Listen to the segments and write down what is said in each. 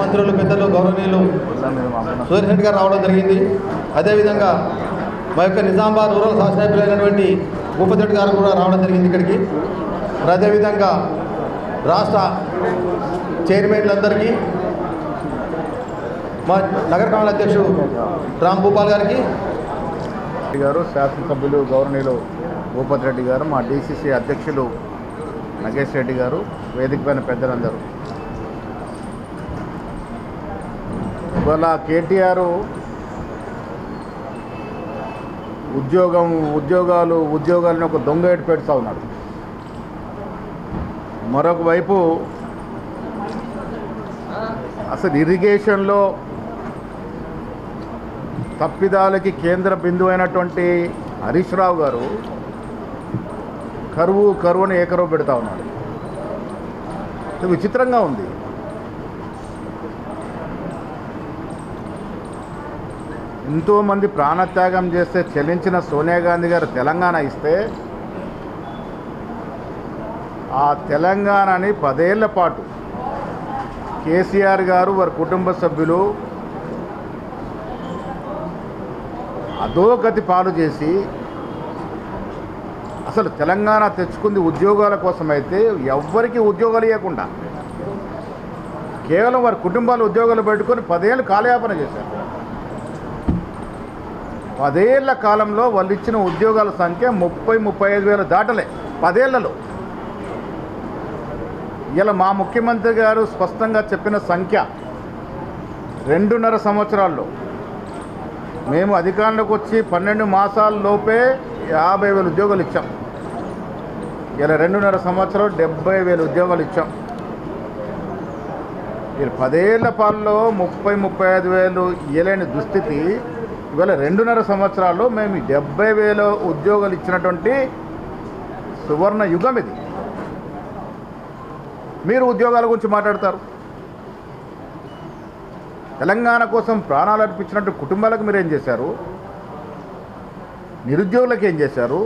మంత్రులు పెద్దలు గౌరవనీయులు సురేష్ రెడ్డి గారు రావడం జరిగింది. అదేవిధంగా మా యొక్క నిజామాబాద్ రూరల్ శాసనసభ్యులైనటువంటి భూపతి రెడ్డి గారు కూడా రావడం జరిగింది ఇక్కడికి. అదేవిధంగా రాష్ట్ర చైర్మన్లందరికీ, మా నగర కమిటీ అధ్యక్షుడు రామ్ భూపాల్ గారికి గారు, శాసనసభ్యులు గౌరవనీయులు భూపతి రెడ్డి గారు, మా డీసీసీ అధ్యక్షులు నగేష్ రెడ్డి గారు, వేదిక పైన పెద్దలందరూ, ఇవాళ కేటీఆర్ ఉద్యోగాలను ఒక దొంగ ఏటు పెడుతూ ఉన్నాడు. మరొక వైపు అసలు ఇరిగేషన్లో తప్పిదాలకి కేంద్ర బిందువు అయినటువంటి హరీష్ రావు గారు కరువుని ఏకరువు పెడతా ఉన్నాడు. ఇది విచిత్రంగా ఉంది. ఎంతోమంది ప్రాణత్యాగం చేస్తే చెల్లించిన సోనియా గాంధీ గారు తెలంగాణ ఇస్తే ఆ తెలంగాణని 10 ఏళ్ల పాటు కేసీఆర్ గారు వారి కుటుంబ సభ్యులు అధోగతి పాలు చేసి, అసలు తెలంగాణ తెచ్చుకుంది ఉద్యోగాల కోసమైతే ఎవ్వరికీ ఉద్యోగాలు ఇవ్వకుండా కేవలం వారి కుటుంబాలు ఉద్యోగాలు పెట్టుకొని 10 ఏళ్ళు కాలయాపన చేశారు. 10 ఏళ్ల కాలంలో వాళ్ళు ఇచ్చిన ఉద్యోగాల సంఖ్య 30-35 వేలు దాటలే 10 ఏళ్లలో. ఇలా మా ముఖ్యమంత్రి గారు స్పష్టంగా చెప్పిన సంఖ్య 2.5 సంవత్సరాల్లో మేము అధికారంలోకి వచ్చి 12 మాసాల లోపే 50,000 ఉద్యోగాలు ఇచ్చాం. ఇలా 2.5 సంవత్సరాలు 70,000 ఉద్యోగాలు ఇచ్చాం. మీరు 10 ఏళ్ల పాలలో 30-35 వేలు ఇవ్వలేని దుస్థితి ఇవాళ 2.5 సంవత్సరాల్లో మేము 70,000 ఉద్యోగాలు ఇచ్చినటువంటి సువర్ణ యుగం ఇది. మీరు ఉద్యోగాల గురించి మాట్లాడతారు. తెలంగాణ కోసం ప్రాణాలు అర్పించినట్టు కుటుంబాలకు మీరు ఏం చేశారు? నిరుద్యోగులకు ఏం చేశారు?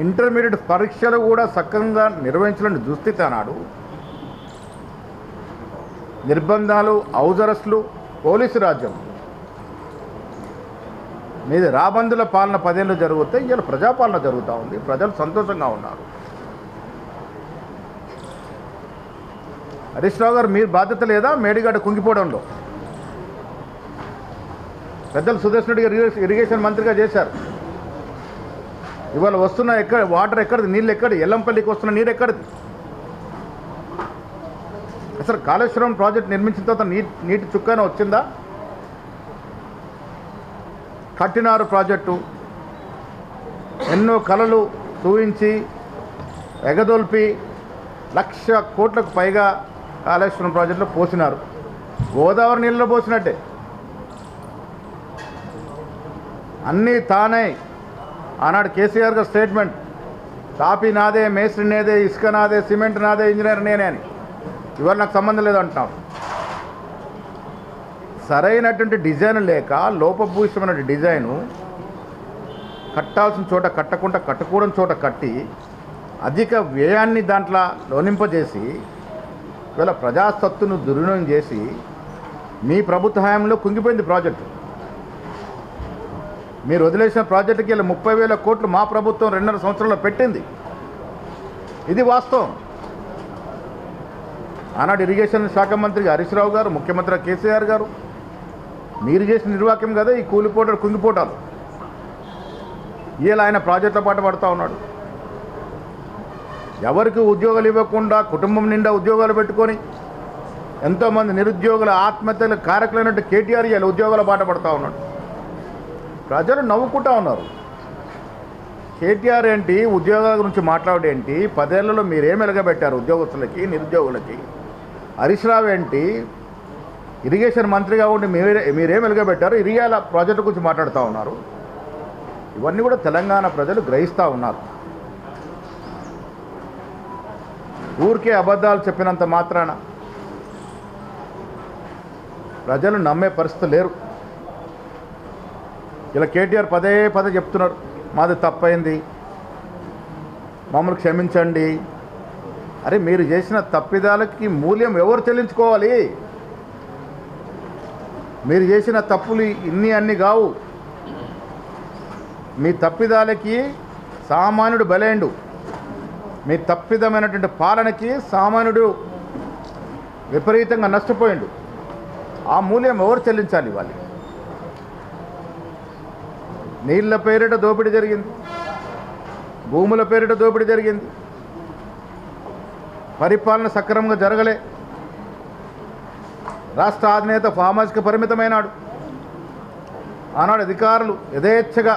ఇంటర్మీడియట్ పరీక్షలు కూడా సక్రమంగా నిర్వహించలేని దుస్థితి అన్నాడు. నిర్బంధాలు, హౌస్ అరెస్టులు, పోలీసు రాజ్యం మీది రాబందుల పాలన 10 ఏళ్ళు జరిగితే ఇలా ప్రజాపాలన జరుగుతూ ఉంది. ప్రజలు సంతోషంగా ఉన్నారు. హరీష్ రావు గారు, మీరు బాధ్యత లేదా మేడిగడ్డ కుంగిపోవడంలో? పెద్దలు సుదర్శన్ రెడ్డి గారు ఇరిగేషన్ మంత్రిగా చేశారు. ఇవాళ వస్తున్న వాటర్ ఎక్కడిది? నీళ్ళు ఎక్కడి? ఎల్లంపల్లికి వస్తున్న నీరు ఎక్కడిది? అసలు కాళేశ్వరం ప్రాజెక్ట్ నిర్మించిన తర్వాత నీటి చుక్కన వచ్చిందా? కట్టినారు ప్రాజెక్టు, ఎన్నో కలలు చూయించి ఎగదొల్పి 1,00,000 కోట్లకు పైగా కాళేశ్వరం ప్రాజెక్టులో పోసినారు. గోదావరి నీళ్ళలో పోసినట్టే. అన్నీ తానే. ఆనాడు కేసీఆర్ గారు స్టేట్మెంట్, తాపీ నాదే, మేస్త్రి నేదే, ఇసుక నాదే, సిమెంట్ నాదే, ఇంజనీర్ నేనే అని. ఇవాళ నాకు సంబంధం లేదు అంటున్నాను. సరైనటువంటి డిజైన్ లేక లోపభూయిష్టమైన డిజైను, కట్టాల్సిన చోట కట్టకుండా కట్టకూడని చోట కట్టి అధిక వ్యయాన్ని దాంట్లో లోనింపజేసి ఇవాళ ప్రజాసత్తును దుర్వినియోగం చేసి మీ ప్రభుత్వ హయాంలో కుంగిపోయింది ప్రాజెక్టు. మీరు వదిలేసిన ప్రాజెక్టుకి ఇలా 30,000 కోట్లు మా ప్రభుత్వం 2.5 సంవత్సరాల్లో పెట్టింది. ఇది వాస్తవం. ఆనాడు ఇరిగేషన్ శాఖ మంత్రి హరీష్ రావు గారు, ముఖ్యమంత్రి కేసీఆర్ గారు, మీరు చేసిన నిర్వాక్యం కదా ఈ కూలిపోటాలు కుంగిపోటాలు. ఇలా ఆయన ప్రాజెక్టుల పాట పడుతూ ఉన్నాడు. ఎవరికి ఉద్యోగాలు ఇవ్వకుండా కుటుంబం నిండా ఉద్యోగాలు పెట్టుకొని ఎంతోమంది నిరుద్యోగుల ఆత్మహత్యల కారకులైనట్టు కేటీఆర్ ఇలా ఉద్యోగాల బాట పడుతూ ఉన్నాడు. ప్రజలు నవ్వుకుంటూ ఉన్నారు. కేటీఆర్ ఏంటి, ఉద్యోగాల గురించి మాట్లాడేంటి? 10 ఏళ్లలో మీరేం వెలగబెట్టారు ఉద్యోగస్తులకి, నిరుద్యోగులకి? హరీష్ రావు ఏంటి, ఇరిగేషన్ మంత్రిగా ఉండి మీరేం వెలగబెట్టారు? ఇరియాల ప్రాజెక్టు గురించి మాట్లాడుతూ ఉన్నారు. ఇవన్నీ కూడా తెలంగాణ ప్రజలు గ్రహిస్తూ ఉన్నారు. ఊరికే అబద్ధాలు చెప్పినంత మాత్రాన ప్రజలు నమ్మే పరిస్థితి లేరు. ఇలా కేటీఆర్ పదే చెప్తున్నారు, మాది తప్పైంది, మమ్మల్ని క్షమించండి, అరే మీరు చేసిన తప్పిదాలకి మూల్యం ఎవరు చెల్లించుకోవాలి? మీరు చేసిన తప్పులు అన్ని కావు. మీ తప్పిదాలకి సామాన్యుడు బలైండు. మీ తప్పిదమైనటువంటి పాలనకి సామాన్యుడు విపరీతంగా నష్టపోయిండు. ఆ మూల్యం ఎవరు చెల్లించాలి? వాళ్ళు నీళ్ల పేరిట దోపిడీ జరిగింది, భూముల పేరిట దోపిడీ జరిగింది, పరిపాలన సక్రమంగా జరగలే, రాష్ట్ర అధినేత ఫామ్ హౌస్కి పరిమితమైనాడు. ఆనాడు అధికారులు యథేచ్ఛగా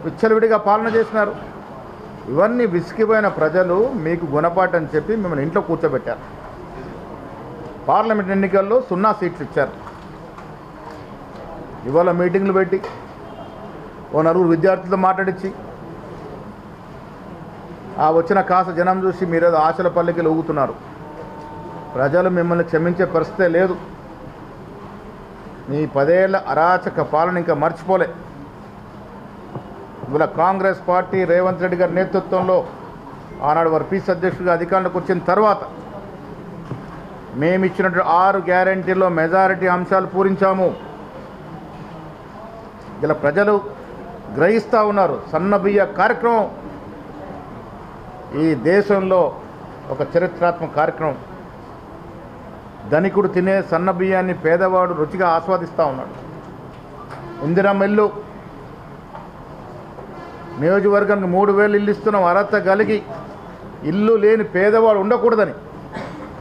విచ్చలవిడిగా పాలన చేసినారు. ఇవన్నీ విసిగిపోయిన ప్రజలు మీకు గుణపాఠం చెప్పి మిమ్మల్ని ఇంట్లో కూర్చోబెట్టారు. పార్లమెంట్ ఎన్నికల్లో 0 సీట్లు ఇచ్చారు. ఇవాళ మీటింగ్లు పెట్టి ఓ 4 విద్యార్థులతో మాట్లాడించి ఆ వచ్చిన కాస జనం చూసి మీరేదో ఆశల పల్లికి ఊగుతున్నారు. ప్రజలు మిమ్మల్ని క్షమించే పరిస్థితే లేదు. మీ 10 ఏళ్ల అరాచక పాలన ఇంకా మర్చిపోలే. ఇవాళ కాంగ్రెస్ పార్టీ రేవంత్ రెడ్డి గారి నేతృత్వంలో ఆనాడు వారు పీస్ అధ్యక్షుడిగా అధికారంలోకి వచ్చిన తర్వాత మేము ఇచ్చినట్టు 6 గ్యారంటీల్లో మెజారిటీ అంశాలు పూరించాము. ఇలా ప్రజలు గ్రహిస్తూ ఉన్నారు. సన్నబియ్య కార్యక్రమం ఈ దేశంలో ఒక చరిత్రాత్మక కార్యక్రమం. ధనికుడు తినే సన్నబియ్యాన్ని పేదవాడు రుచిగా ఆస్వాదిస్తూ ఉన్నాడు. ఇందిరమ్మ ఇల్లు నియోజకవర్గానికి 3000 ఇల్లు ఇస్తున్నాం. అర్హత కలిగి ఇల్లు లేని పేదవాడు ఉండకూడదని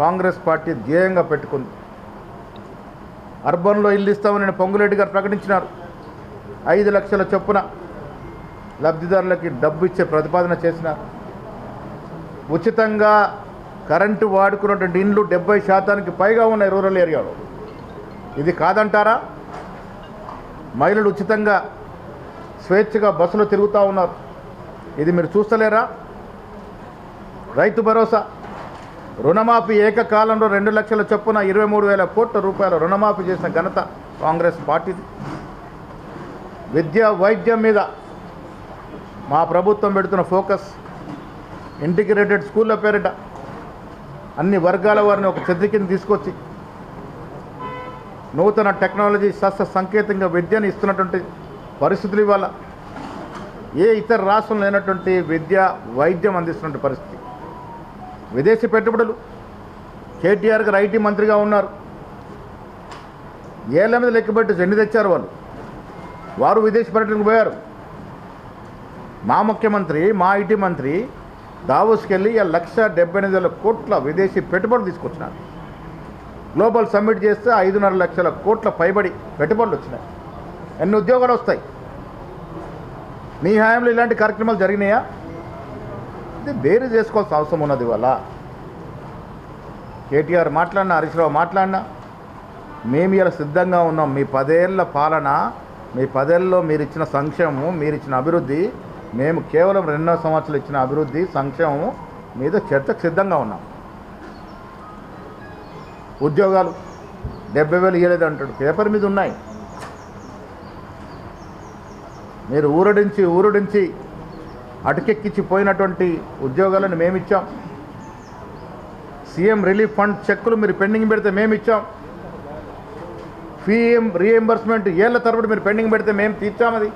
కాంగ్రెస్ పార్టీ ధ్యేయంగా పెట్టుకుంది. అర్బన్లో ఇల్లు ఇస్తామని పొంగులేటి గారు ప్రకటించినారు. 5 లక్షల చొప్పున లబ్ధిదారులకి డబ్బు ఇచ్చే ప్రతిపాదన చేసినారు. ఉచితంగా కరెంటు వాడుకున్నటువంటి ఇండ్లు 70% పైగా ఉన్నాయి రూరల్ ఏరియాలో. ఇది కాదంటారా? మహిళలు ఉచితంగా స్వేచ్ఛగా బస్సులో తిరుగుతూ ఉన్నారు. ఇది మీరు చూస్తలేరా? రైతు భరోసా రుణమాఫీ ఏకకాలంలో 2 లక్షల చొప్పున 23,000 కోట్ల రూపాయల రుణమాఫీ చేసిన ఘనత కాంగ్రెస్ పార్టీది. విద్య వైద్యం మీద మా ప్రభుత్వం పెడుతున్న ఫోకస్, ఇంటిగ్రేటెడ్ స్కూళ్ళ పేరిట అన్ని వర్గాల వారిని ఒక చెద్ది కింద తీసుకొచ్చి నూతన టెక్నాలజీ శాస్త్ర సంకేతంగా విద్యను ఇస్తున్నటువంటి పరిస్థితులు ఇవాళ ఏ ఇతర రాష్ట్రంలో లేనటువంటి విద్య వైద్యం అందిస్తున్నటువంటి పరిస్థితి. విదేశీ పెట్టుబడులు కేటీఆర్ గారు ఐటీ మంత్రిగా ఉన్నారు. ఏళ్ల మీద లెక్కబెట్టి ఎన్ని తెచ్చారు వాళ్ళు. వారు విదేశీ పర్యటనకు పోయారు. మా ముఖ్యమంత్రి, మా ఐటీ మంత్రి దావోస్కి వెళ్ళి 1,78,000 కోట్ల విదేశీ పెట్టుబడులు తీసుకొచ్చినారు. గ్లోబల్ సమ్మిట్ చేస్తే 5.5 లక్షల కోట్ల పైబడి పెట్టుబడులు వచ్చినాయి. ఎన్ని ఉద్యోగాలు వస్తాయి? మీ హయాంలో ఇలాంటి కార్యక్రమాలు జరిగినాయా? ఇది బేరీ చేసుకోవాల్సిన అవసరం ఉన్నది. వల్ల కేటీఆర్ మాట్లాడినా, హరీష్ రావు మాట్లాడినా మేము ఇలా సిద్ధంగా ఉన్నాం. మీ 10 ఏళ్ల పాలన, మీ 10 ఏళ్ళలో మీరు ఇచ్చిన సంక్షేమము, మీరు ఇచ్చిన అభివృద్ధి, మేము కేవలం 2 సంవత్సరాలు ఇచ్చిన అభివృద్ధి సంక్షేమము మీద చర్చకు సిద్ధంగా ఉన్నాం. ఉద్యోగాలు 70,000 ఇవ్వలేదు అంటాడు. పేపర్ మీద ఉన్నాయి. మీరు ఊరడించి అటుకెక్కించి పోయినటువంటి ఉద్యోగాలను మేమిచ్చాం. సీఎం రిలీఫ్ ఫండ్ చెక్కులు మీరు పెండింగ్ పెడితే మేమిచ్చాం. ఫీ రీఎంబర్స్మెంట్ ఏళ్ల తరబడి మీరు పెండింగ్ పెడితే మేము తీర్చాం. అది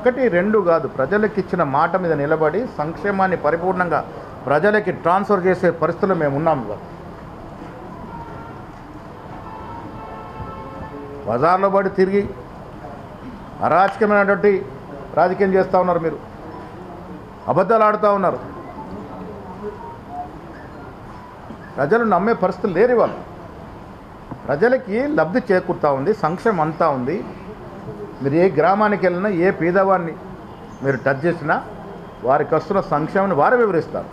1, 2 కాదు. ప్రజలకు ఇచ్చిన మాట మీద నిలబడి సంక్షేమాన్ని పరిపూర్ణంగా ప్రజలకి ట్రాన్స్ఫర్ చేసే పరిస్థితుల్లో మేము ఉన్నాం. బజార్లో పడి తిరిగి అరాచకమైనటువంటి రాజకీయం చేస్తూ ఉన్నారు. మీరు అబద్ధాలు ఆడుతూ ఉన్నారు. ప్రజలు నమ్మే పరిస్థితులు లేరు. వాళ్ళు ప్రజలకి లబ్ధి చేకూరుతూ ఉంది, సంక్షేమం అంతా ఉంది. మీరు ఏ గ్రామానికి వెళ్ళినా, ఏ పేదవాడిని మీరు టచ్ చేసినా వారికి వస్తున్న సంక్షేమాన్ని వారే వివరిస్తారు.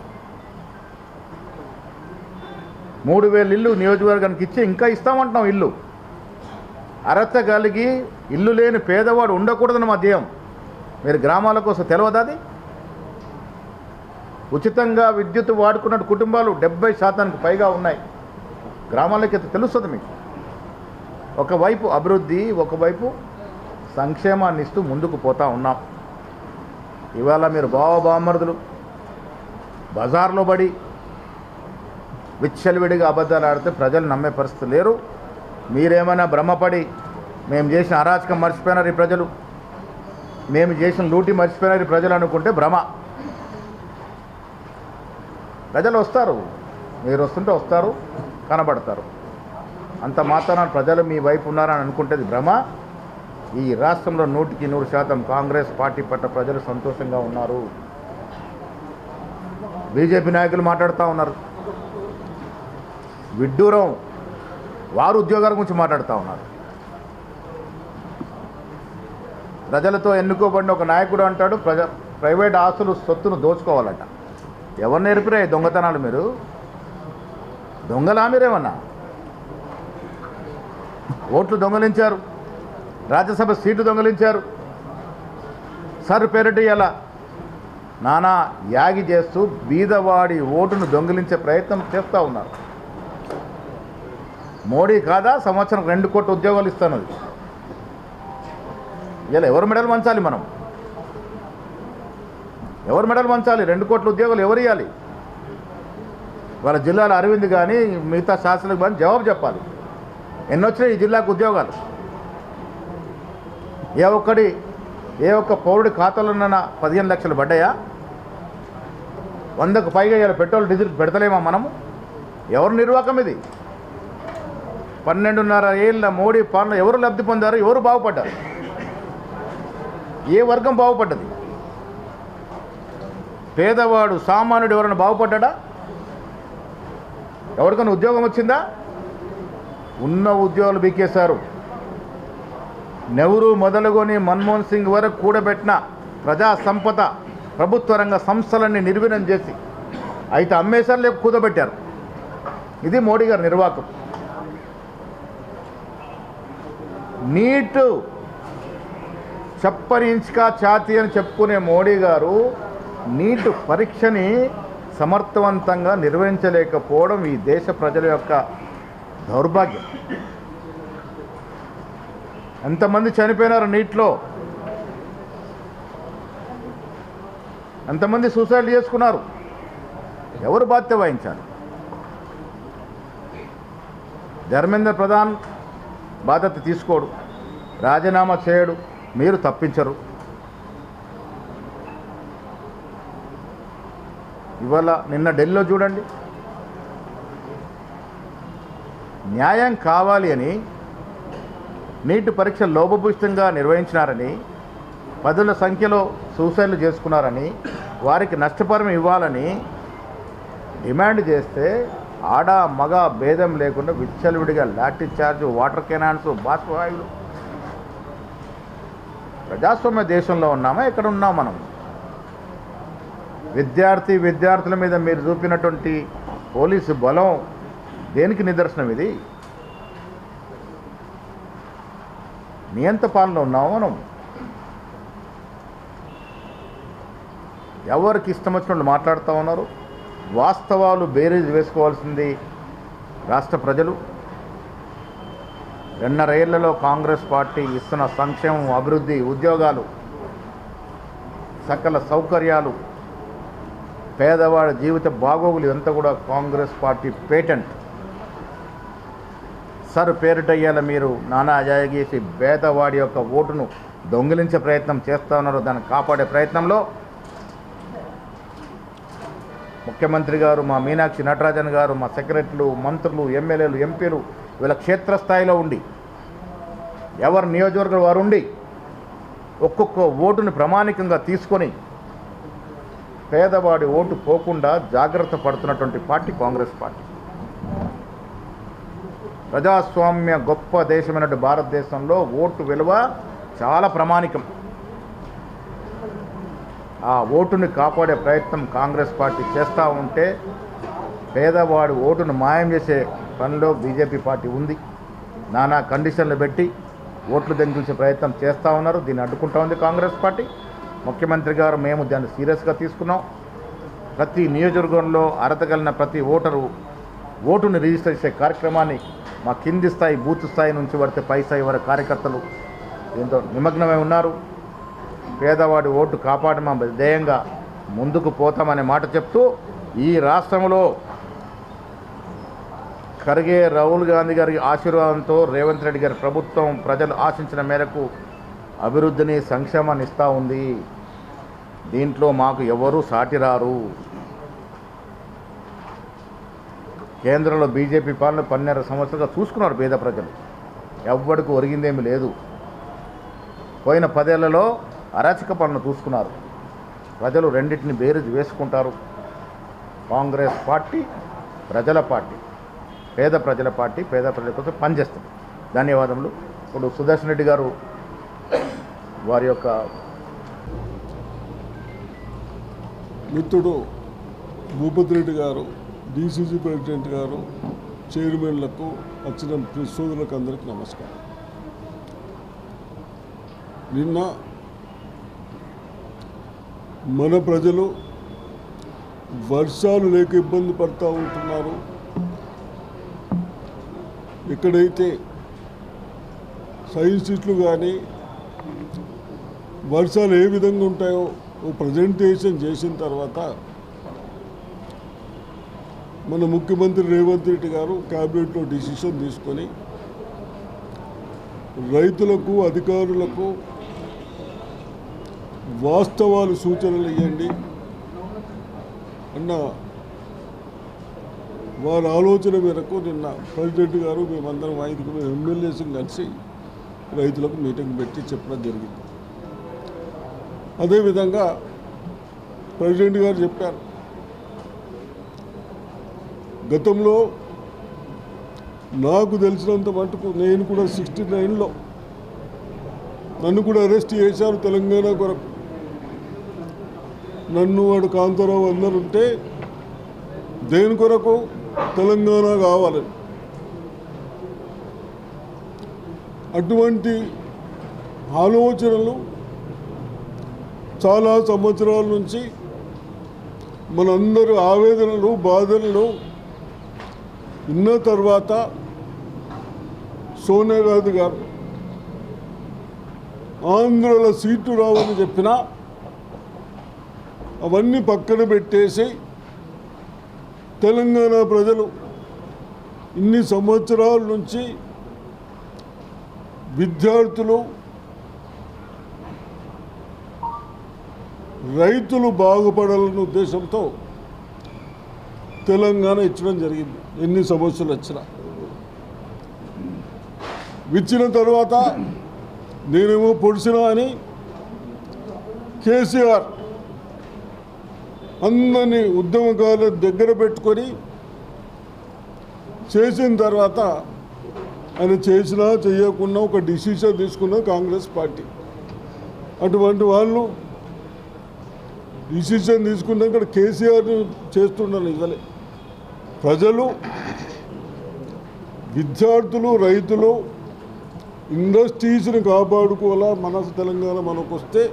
3,000 ఇల్లు నియోజకవర్గానికి ఇచ్చి ఇంకా ఇస్తామంటున్నాం. ఇల్లు అర్హత కలిగి ఇల్లు లేని పేదవాడు ఉండకూడదని మా ధ్యేయం. మీరు గ్రామాల కోసం తెలియదు. అది ఉచితంగా విద్యుత్ వాడుకున్న కుటుంబాలు 70% పైగా ఉన్నాయి. గ్రామాలకి తెలుస్తుంది మీకు. ఒకవైపు అభివృద్ధి, ఒకవైపు సంక్షేమాన్ని ఇస్తూ ముందుకు పోతూ ఉన్నాం. ఇవాళ మీరు బావబామరుదులు బజార్లో పడి విచ్చలవిడిగా అబద్ధాలు ఆడితే ప్రజలు నమ్మే పరిస్థితి లేరు. మీరేమైనా భ్రమపడి మేము చేసిన అరాచకం మర్చిపోయినారు ఈ ప్రజలు, మేము చేసిన లూటి మర్చిపోయినారు ఈ ప్రజలు అనుకుంటే భ్రమ. ప్రజలు వస్తారు, మీరు వస్తుంటే వస్తారు, కనబడతారు. అంత మాత్రాన ప్రజలు మీ వైపు ఉన్నారని అనుకుంటే భ్రమ. ఈ రాష్ట్రంలో 100% కాంగ్రెస్ పార్టీ పట్ల ప్రజలు సంతోషంగా ఉన్నారు. బీజేపీ నాయకులు మాట్లాడుతూ ఉన్నారు, విడ్డూరం వారు ఉద్యోగాల గురించి మాట్లాడుతూ ఉన్నారు. ప్రజలతో ఎన్నుకోబడిన ఒక నాయకుడు అంటాడు ప్రైవేట్ ఆస్తులు సొత్తును దోచుకోవాలట. ఎవరు నేర్పిరా ఈ దొంగతనాలు? మీరు దొంగలా? మీరేమన్నా ఓట్లు దొంగలించారు, రాజ్యసభ సీటు దొంగలించారు, సర్ పేరిట ఇలా నానా యాగి చేస్తూ బీదవాడి ఓటును దొంగిలించే ప్రయత్నం చేస్తూ ఉన్నారు. మోడీ కాదా సంవత్సరం 2 కోట్ల ఉద్యోగాలు ఇస్తున్నది? ఇలా ఎవరు మెడలు వంచాలి? మనం ఎవరు మెడలు వంచాలి? 2 కోట్ల ఉద్యోగాలు ఎవరు ఇవ్వాలి? వాళ్ళ జిల్లాలో అరవింద్ కానీ మిగతా శాసనకు కానీ జవాబు చెప్పాలి. ఎన్నొచ్చినాయి ఈ జిల్లాకు ఉద్యోగాలు? ఏ ఒక్క పౌరుడి ఖాతాలోనైనా 15 లక్షలు పడ్డాయా? 100కు పైగా ఇలా పెట్రోల్ డీజిల్ పెడతలేమా మనము? ఎవరు నిర్వాహకం ఇది? 12.5 ఏళ్ళ మోడీ పాలన ఎవరు లబ్ధి పొందారు? ఎవరు బాగుపడ్డారు? ఏ వర్గం బాగుపడ్డది? పేదవాడు సామాన్యుడు ఎవరైనా బాగుపడ్డా? ఎవరికైనా ఉద్యోగం వచ్చిందా? ఉన్న ఉద్యోగాలు బీకేశారు. నెహ్రూ మొదలుకొని మన్మోహన్ సింగ్ వరకు కూడబెట్టిన ప్రజా సంపద ప్రభుత్వ రంగ సంస్థలన్నీ నిర్వీర్యం చేసి అయితే అమ్మేశారు, లేక కూదబెట్టారు. ఇది మోడీ గారి నిర్వాహకం. నీటు చెప్పని ఇంచుకా ఛాతీ అని చెప్పుకునే మోడీ గారు నీటు పరీక్షని సమర్థవంతంగా నిర్వహించలేకపోవడం ఈ దేశ ప్రజల యొక్క దౌర్భాగ్యం. ఎంతమంది చనిపోయినారు నీటిలో? ఎంతమంది సూసైడ్ చేసుకున్నారు? ఎవరు బాధ్యత వహించాలి? ధర్మేంద్ర ప్రధాన్ బాధ్యత తీసుకోడు, రాజీనామా చేయడు, మీరు తప్పించరు. ఇవాళ నిన్న ఢిల్లీలో చూడండి, న్యాయం కావాలి అని నీటి పరీక్ష లోపభూయిష్టంగా నిర్వహించినారని, పదుల సంఖ్యలో సూసైడ్లు చేసుకున్నారని, వారికి నష్టపరిహారం ఇవ్వాలని డిమాండ్ చేస్తే ఆడ మగ భేదం లేకుండా విచ్చలవిడిగా లాఠీ చార్జ్, వాటర్ కెనాన్స్, బాష్పవాయువులు. ప్రజాస్వామ్య దేశంలో ఉన్నామా? ఎక్కడ ఉన్నాం మనం? విద్యార్థుల మీద మీరు చూపినటువంటి పోలీసు బలం దేనికి నిదర్శనం? ఇది నియంత పాలనలో ఉన్నాము మనం. ఎవరికి ఇష్టం వచ్చినట్లు మాట్లాడుతూ ఉన్నారు. వాస్తవాలు బేరీజ్ వేసుకోవాల్సింది రాష్ట్ర ప్రజలు. 2.5 ఏళ్లలో కాంగ్రెస్ పార్టీ ఇస్తున్న సంక్షేమం, అభివృద్ధి, ఉద్యోగాలు, సకల సౌకర్యాలు, పేదవాడి జీవిత బాగోగులు ఇదంతా కూడా కాంగ్రెస్ పార్టీ పేటెంట్. సర్ పేరిటయ్యాల మీరు నానా అజాయగేసి పేదవాడి యొక్క ఓటును దొంగిలించే ప్రయత్నం చేస్తూ ఉన్నారు. దాన్ని కాపాడే ప్రయత్నంలో ముఖ్యమంత్రి గారు, మా మీనాక్షి నటరాజన్ గారు, మా సెక్రటరీలు, మంత్రులు, ఎమ్మెల్యేలు, ఎంపీలు వీళ్ళ క్షేత్రస్థాయిలో ఉండి, ఎవరి నియోజకవర్గం వారు ఉండి ఒక్కొక్క ఓటుని ప్రామాణికంగా తీసుకొని పేదవాడి ఓటు పోకుండా జాగ్రత్త పడుతున్నటువంటి పార్టీ కాంగ్రెస్ పార్టీ. ప్రజాస్వామ్య గొప్ప దేశమైనటువంటి భారతదేశంలో ఓటు విలువ చాలా ప్రామాణికం. ఆ ఓటుని కాపాడే ప్రయత్నం కాంగ్రెస్ పార్టీ చేస్తూ ఉంటే పేదవాడి ఓటును మాయం చేసే పనిలో బీజేపీ పార్టీ ఉంది. నానా కండిషన్లు పెట్టి ఓట్లు దొంగిలించే ప్రయత్నం చేస్తూ ఉన్నారు. దీన్ని అడ్డుకుంటా ఉంది కాంగ్రెస్ పార్టీ. ముఖ్యమంత్రి గారు మేము దాన్ని సీరియస్గా తీసుకున్నాం. ప్రతి నియోజకవర్గంలో అర్హత కలిగిన ప్రతి ఓటరు ఓటుని రిజిస్టర్ చేసే కార్యక్రమాన్ని మా కింది స్థాయి, బూత్ స్థాయి నుంచి పడితే పై స్థాయి వరకు కార్యకర్తలు దీంతో నిమగ్నమై ఉన్నారు. పేదవాడి ఓటు కాపాడమా ధ్యేయంగా ముందుకు పోతామనే మాట చెప్తూ ఈ రాష్ట్రంలో ఖర్గే రాహుల్ గాంధీ గారి ఆశీర్వాదంతో రేవంత్ రెడ్డి గారి ప్రభుత్వం ప్రజలు ఆశించిన మేరకు అభివృద్ధిని సంక్షేమాన్ని ఇస్తూ ఉంది. దీంట్లో మాకు ఎవరూ సాటిరారు. కేంద్రంలో బీజేపీ పాలన 12 సంవత్సరాలుగా చూసుకున్నారు పేద ప్రజలు. ఎవ్వడికి ఒరిగిందేమీ లేదు. పోయిన 10 ఏళ్లలో అరాచక పాలన చూసుకున్నారు. ప్రజలు రెండింటిని బేరీజు వేసుకుంటారు. కాంగ్రెస్ పార్టీ ప్రజల పార్టీ, పేద ప్రజల పార్టీ, పేద ప్రజల కోసం పనిచేస్తుంది. ధన్యవాదములు. ఇప్పుడు సుదర్శన్ రెడ్డి గారు వారి యొక్క మిత్రుడు భూపతి రెడ్డి గారు, డీసీసీ ప్రెసిడెంట్ గారు, చైర్మన్లకు, వచ్చిన సోదరులకు అందరికీ నమస్కారం. నిన్న మన ప్రజలు వర్షాలు లేక ఇబ్బంది పడుతూ ఉంటున్నారు. ఎక్కడైతే సైంటిస్టులు కానీ వర్షాలు ఏ విధంగా ఉంటాయో ఓ ప్రజెంటేషన్ చేసిన తర్వాత మన ముఖ్యమంత్రి రేవంత్ రెడ్డి గారు క్యాబినెట్లో డిసిషన్ తీసుకొని రైతులకు, అధికారులకు వాస్తవాలు సూచనలు ఇవ్వండి అన్న వారి ఆలోచన మేరకు నిన్న ప్రెసిడెంట్ గారు మేమందరం 5 ఎమ్మెల్యేస్ని కలిసి రైతులకు మీటింగ్ పెట్టి చెప్పడం జరిగింది. అదేవిధంగా ప్రెసిడెంట్ గారు చెప్పారు, గతంలో నాకు తెలిసినంత మటుకు నేను కూడా 69లో నన్ను కూడా అరెస్ట్ చేశారు తెలంగాణ కొరకు. నన్ను వాడు కాంతారావు అందరు ఉంటే దేని కొరకు? తెలంగాణ కావాలని. అటువంటి ఆలోచనలు చాలా సంవత్సరాల నుంచి మనందరూ ఆవేదనలు, బాధలు విన్న తర్వాత సోనియా గాంధీ గారు ఆంధ్రలో సీటు రావని చెప్పినా అవన్నీ పక్కన పెట్టేసి తెలంగాణ ప్రజలు ఇన్ని సంవత్సరాల నుంచి విద్యార్థులు, రైతులు బాగుపడాలన్న ఉద్దేశంతో తెలంగాణ ఇచ్చడం జరిగింది. ఎన్ని సమస్యలు వచ్చినా ఇచ్చిన తర్వాత నేనేమో పొడిచినా అని కేసీఆర్ అందరినీ ఉద్యమకారుల దగ్గర పెట్టుకొని చేసిన తర్వాత ఆయన చేసినా చేయకుండా ఒక డిసిషన్ తీసుకున్న కాంగ్రెస్ పార్టీ. అటువంటి వాళ్ళు డిసిషన్ తీసుకున్నా ఇక్కడ కేసీఆర్ని చేస్తున్నారు. ఇవ్వలే ప్రజలు, విద్యార్థులు, రైతులు, ఇండస్ట్రీస్ని కాపాడుకోవాలా, మన తెలంగాణ మనకు వస్తే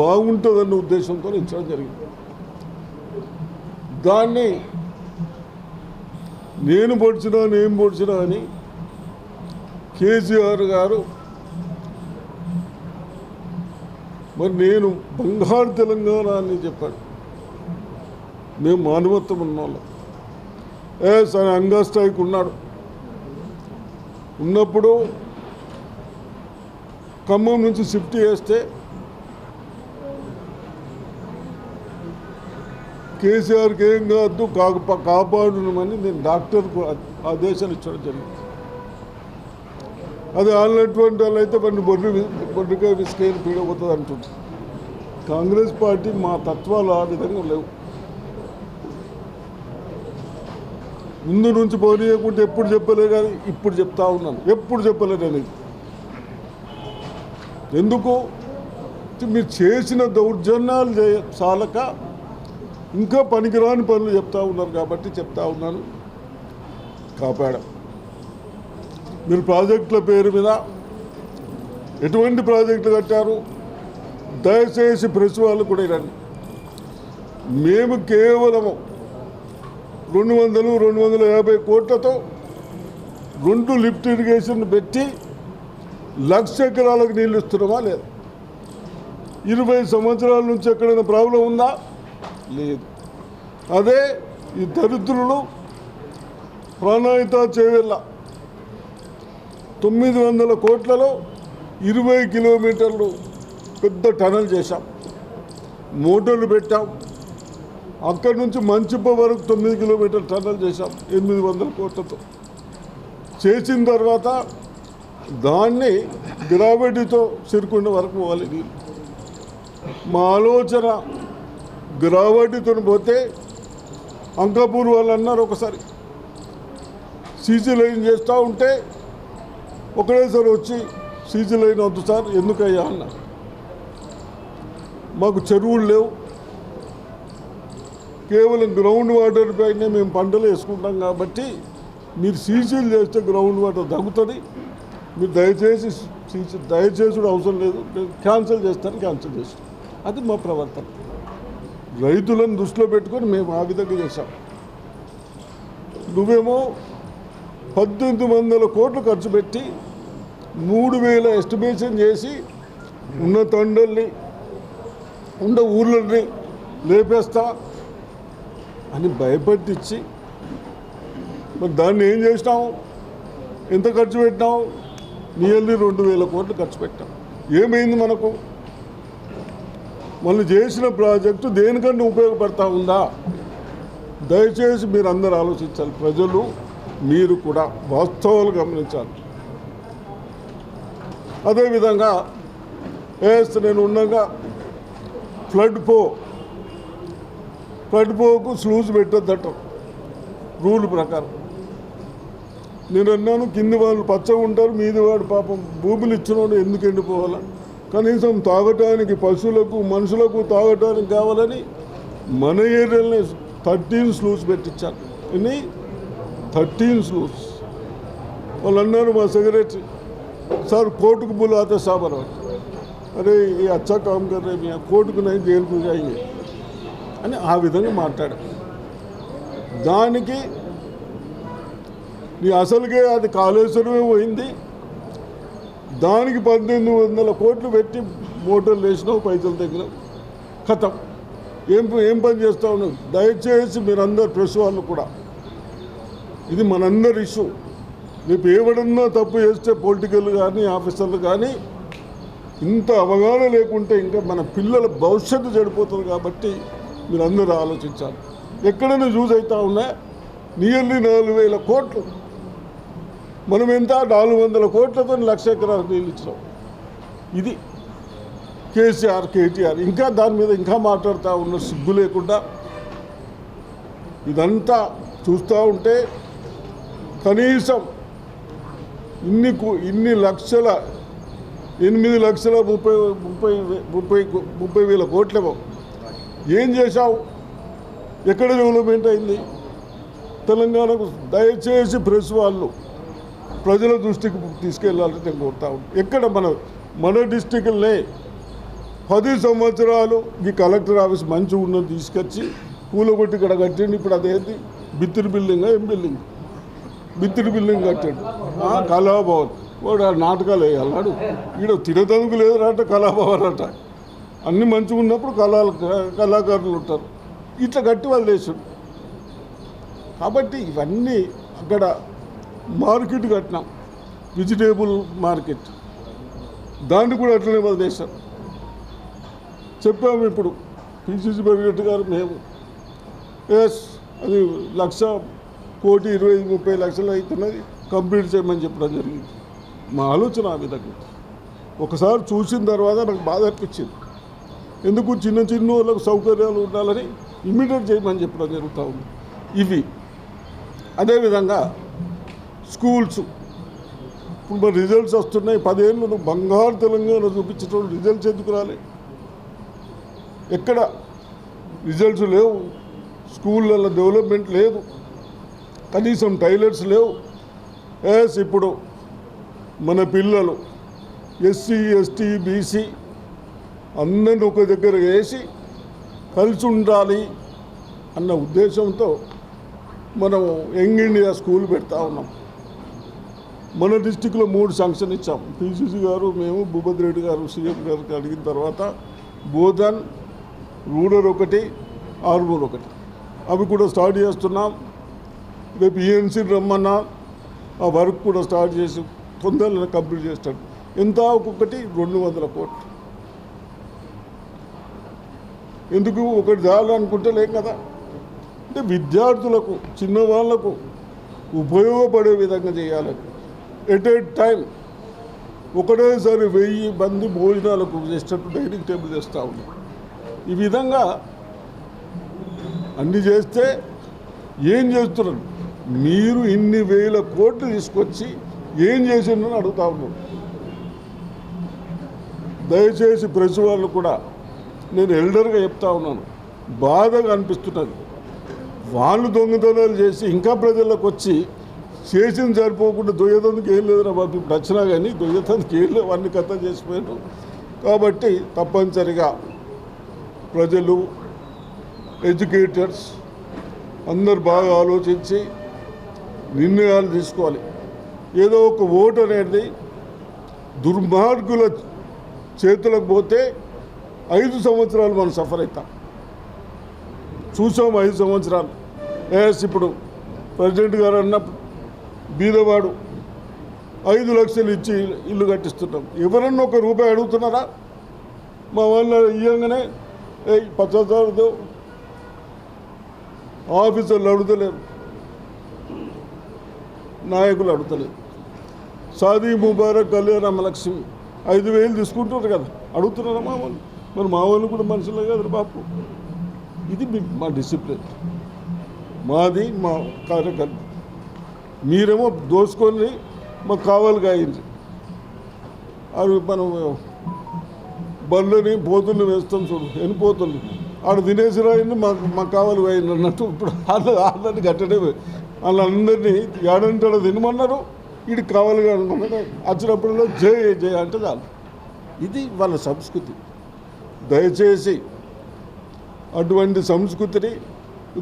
బాగుంటుందన్న ఉద్దేశంతో ఇచ్చడం జరిగింది. దాన్ని నేను పొడిచినా అని కేసీఆర్ గారు మరి నేను బంగారు తెలంగాణ అని చెప్పాడు. మేము మానవత్వం ఉన్నవాళ్ళం. సరే అంగస్ట్రైక్ ఉన్నాడు. ఉన్నప్పుడు ఖమ్మం నుంచి షిఫ్ట్ చేస్తే కేసీఆర్కి ఏం కాదు కాపాడునమని నేను డాక్టర్కు ఆదేశాలు ఇచ్చడం జరిగింది. అది వాళ్ళటువంటి వాళ్ళు అయితే వాడిని బొడ్డుగా విసుకైన పీడపోతుంది అంటుంది. కాంగ్రెస్ పార్టీ మా తత్వాలు ఆ విధంగా లేవు. ముందు నుంచి పోనీయకుంటే ఎప్పుడు చెప్పలే, కానీ ఇప్పుడు చెప్తా ఉన్నాను. ఎప్పుడు చెప్పలే నేను. ఎందుకు? మీరు చేసిన దౌర్జన్యాలు చాలక ఇంకా పనికిరాని పనులు చెప్తా ఉన్నారు కాబట్టి చెప్తా ఉన్నాను. కాపాడం. మీరు ప్రాజెక్టుల పేరు మీద ఎటువంటి ప్రాజెక్టులు కట్టారు? దయచేసి ప్రెస్ వాళ్ళు కూడా ఇరండి. మేము కేవలము 200-250 కోట్లతో 2 లిఫ్ట్ ఇరిగేషన్ పెట్టి 1,00,000 ఎకరాలకు నీళ్ళు ఇస్తున్నామా లేదా? 20 సంవత్సరాల నుంచి ఎక్కడైనా ప్రాబ్లం ఉందా? లేదు. అదే ఈ దరిద్రులు ప్రాణాయిత చేవెళ్ళ 900 కోట్లలో 20 కిలోమీటర్లు పెద్ద టనల్ చేశాం, మోటార్లు పెట్టాం. అక్కడి నుంచి మంచిప్ప వరకు 9 కిలోమీటర్ల టనల్ చేశాం 800 కోట్లతో. చేసిన తర్వాత దాన్ని గ్రావిటీతో సిరికొండ వరకు పోవాలి నీళ్ళు. మా ఆలోచన గ్రావిటీతో పోతే అంకాపూర్ వాళ్ళు అన్నారు ఒకసారి సీసీ లైన్ చేస్తూ ఉంటే ఒకటేసారి వచ్చి సీసీ లైన్ వద్దు సార్ ఎందుకయ్యా అన్న. మాకు చెరువులు లేవు, కేవలం గ్రౌండ్ వాటర్ పైనే మేము పంటలు వేసుకుంటాం కాబట్టి మీరు సీసీలు చేస్తే గ్రౌండ్ వాటర్ తగ్గుతుంది, మీరు దయచేసి దయచేసి అవసరం లేదు, క్యాన్సిల్ చేస్తాను క్యాన్సిల్ చేస్తాం. అది మా ప్రవర్తన. రైతులను దృష్టిలో పెట్టుకొని మేము ఆ విధంగా చేశాం. నువ్వేమో 1800 కోట్లు ఖర్చు పెట్టి 3000 ఎస్టిమేషన్ చేసి ఉన్న తండ్రుల్ని ఉన్న ఊర్లని లేపేస్తా అని భయపెట్టించి మరి దాన్ని ఏం చేసినావు? ఎంత ఖర్చు పెట్టినావు? నియర్లీ 2000 కోట్లు ఖర్చు పెట్టాం. ఏమైంది మనకు? మనం చేసిన ప్రాజెక్టు దేనికంటే ఉపయోగపడతా ఉందా? దయచేసి మీరు అందరూ ఆలోచించాలి. ప్రజలు మీరు కూడా వాస్తవాలు గమనించాలి. అదేవిధంగా నేను ఉండగా ఫ్లడ్ పోకు స్లూజ్ పెట్టొద్దట రూల్ ప్రకారం. నేను అన్నాను కింది వాళ్ళు పచ్చగా ఉంటారు, మీది వాడు పాపం భూములు ఇచ్చిన వాడు ఎందుకు ఎండిపోవాలా? కనీసం తాగటానికి పశువులకు మనుషులకు తాగటానికి కావాలని మన ఏరియాలని 13 స్లూస్ పెట్టించాను. ఇన్ని 13 స్లూస్. వాళ్ళు అన్నారు మా సెక్రటరీ సార్ కోర్టుకు बुलाते साबर అరే ఈ అచ్చా కామ్ కర్ రే మియా కోర్టుకు నై జైలుకు జాయింగే అని ఆ విధంగా మాట్లాడారు. దానికి నీ అసలుకే అది కాళేశ్వరమే పోయింది, దానికి 1800 కోట్లు పెట్టి మోటార్లు వేసినావు, పైసలు తగ్గిన ఖతం. ఏం పని చేస్తా ఉన్నావు? దయచేసి మీరందరూ ప్రెస్ వాళ్ళు కూడా ఇది మనందరి ఇష్యూ. రేపు ఎవడన్నా తప్పు చేస్తే పొలిటికల్ కానీ ఆఫీసర్లు కానీ ఇంత అవగాహన లేకుంటే ఇంకా మన పిల్లల భవిష్యత్తు చెడిపోతుంది. కాబట్టి మీరందరూ ఆలోచించాలి. ఎక్కడైనా యూజ్ అవుతా ఉన్నా నియర్లీ 4000 కోట్లు. మనం ఎంత 400 కోట్లతో 1,00,000 ఎకరాలు నీళ్ళు ఇచ్చినాం. ఇది కేసీఆర్ కేటీఆర్ ఇంకా దాని మీద ఇంకా మాట్లాడుతూ ఉన్న సిగ్గు లేకుండా. ఇదంతా చూస్తూ ఉంటే కనీసం ఇన్ని లక్షల 8,30,30,000 కోట్లేమో ఏం చేశావు? ఎక్కడ డెవలప్మెంట్ అయింది తెలంగాణకు? దయచేసి ప్రెస్ వాళ్ళు ప్రజల దృష్టికి తీసుకెళ్ళాలని నేను కోరుతా ఉన్నాను. ఎక్కడ మన డిస్టిక్లే 10 సంవత్సరాలు ఈ కలెక్టర్ ఆఫీస్ మంచిగా ఉన్నది తీసుకొచ్చి కూలగొట్టి ఇక్కడ కట్టండి. ఇప్పుడు అదేంటి బిత్తిరి బిల్డింగ్, ఏం బిల్డింగ్? బిత్తిరి బిల్డింగ్ కట్టాడు. కళాభవన్ వాడు నాటకాలు వేయాలన్నాడు. ఈడ తినదనుకు లేదట కళాభవన్ అట. అన్నీ మంచిగా ఉన్నప్పుడు కళాకారులు ఉంటారు. ఇట్లా కట్టి వాళ్ళు వేసాడు. కాబట్టి ఇవన్నీ అక్కడ మార్కెట్ కట్టినాం, వెజిటేబుల్ మార్కెట్, దాన్ని కూడా అట్లనే వదిలేశారు. చెప్పాము ఇప్పుడు పిసిసి ప్రెసిడెంట్ గారు మేము అది 1,00,000 కోటి 20-30 లక్షలు అవుతున్నది కంప్లీట్ చేయమని చెప్పడం జరిగింది. మా ఆలోచన ఆ విధంగా. ఒకసారి చూసిన తర్వాత నాకు బాధ అనిపించింది. ఎందుకు చిన్న వాళ్ళకు సౌకర్యాలు ఉండాలని ఇమ్మీడియట్ చేయమని చెప్పడం జరుగుతూ ఉంది. ఇవి అదేవిధంగా స్కూల్స్ ఇప్పుడు మరి రిజల్ట్స్ వస్తున్నాయి. 10 ఏళ్ళు నువ్వు బంగారు తెలంగాణ చూపించడం రిజల్ట్స్ ఎందుకు రాలే? ఎక్కడ రిజల్ట్స్ లేవు, స్కూళ్ళల్లో డెవలప్మెంట్ లేదు, కనీసం టాయిలెట్స్ లేవు. ఇప్పుడు మన పిల్లలు ఎస్సీ ఎస్టీ బీసీ అందరిని ఒక దగ్గర వేసి కలిసి ఉండాలి అన్న ఉద్దేశంతో మనం యంగ్ ఇండియా స్కూల్ పెడతా ఉన్నాం. మన డిస్టిక్లో 3 శాంక్షన్ ఇచ్చాం. పిసిసి గారు మేము భూపతి రెడ్డి గారు సీఎం గారికి అడిగిన తర్వాత బోధన్, రూరల్ ఒకటి, ఆర్మూర్ ఒకటి అవి కూడా స్టార్ట్ చేస్తున్నాం. రేపు ఈఎన్సీని రమ్మన్నా ఆ వర్క్ కూడా స్టార్ట్ చేసి తొందరలో కంప్లీట్ చేస్తాడు. ఎంత ఒక్కొక్కటి 200 కోట్లు. ఎందుకు ఒకటి చాలనుకుంటే లేం కదా. అంటే విద్యార్థులకు చిన్నవాళ్లకు ఉపయోగపడే విధంగా చేయాలి. ఎట్ ఏ టైం ఒకటేసారి 1000 మంది భోజనాలకు చేసేటట్టు డైనింగ్ టేబుల్ చేస్తూ ఉన్నాం. ఈ విధంగా అన్నీ చేస్తే ఏం చేస్తున్నారు మీరు? ఇన్ని వేల కోట్లు తీసుకొచ్చి ఏం చేసిందని అడుగుతా ఉన్నాను. దయచేసి ప్రెస్ వాళ్ళు కూడా నేను ఎల్డర్గా చెప్తా ఉన్నాను, బాధగా అనిపిస్తున్నది. వాళ్ళు దొంగతనాలు చేసి ఇంకా ప్రజలకు వచ్చి చేసింది సరిపోకుండా దొయ్యతందుకు ఏం లేదురా బాబు, ఇప్పుడు వచ్చినా కానీ దొయ్యతందుకు ఏం లేవు, అన్ని కథ చేసిపోయారు. కాబట్టి తప్పనిసరిగా ప్రజలు, ఎడ్యుకేటర్స్ అందరు బాగా ఆలోచించి నిర్ణయాలు తీసుకోవాలి. ఏదో ఒక ఓటు అనేది దుర్మార్గుల చేతులకు పోతే 5 సంవత్సరాలు మనం సఫర్ అవుతాం. చూసాం 5 సంవత్సరాలు. ఇప్పుడు ప్రెసిడెంట్ గారు అన్నప్పుడు బీదవాడు 5 లక్షలు ఇచ్చి ఇల్లు కట్టిస్తున్నాం. ఎవరన్నా ఒక రూపాయి అడుగుతున్నారా? మా వాళ్ళు ఇవ్వగానే 50,000 ఆఫీసర్లు అడుగుతలేరు, నాయకులు అడుగుతలేరు. షాదీ ముబారక్ కళ్యాణ లక్ష్మి 5,000 తీసుకుంటారు కదా, అడుగుతున్నారా మా వాళ్ళు? మరి మా వాళ్ళు కూడా మనుషులే కదా బాపు. ఇది మా డిసిప్లిన్, మాది మా కార్యకర్త. మీరేమో దోసుకొని మాకు కావాలిగా అయింది. అవి మనం బళ్ళని పోతుల్ని వేస్తాం చూడు, ఎనిపోతుంది ఆడ తినేసి రాయింది మాకు కావాలి అయింది అన్నట్టు. ఇప్పుడు వాళ్ళని గట్టడే వాళ్ళందరినీ ఏడంటాడో తినమన్నారు, వీడికి కావాలిగా అనుకున్నాడు. వచ్చినప్పుడల్లా జయ జయ అంటే చాలు. ఇది వాళ్ళ సంస్కృతి. దయచేసి అటువంటి సంస్కృతిని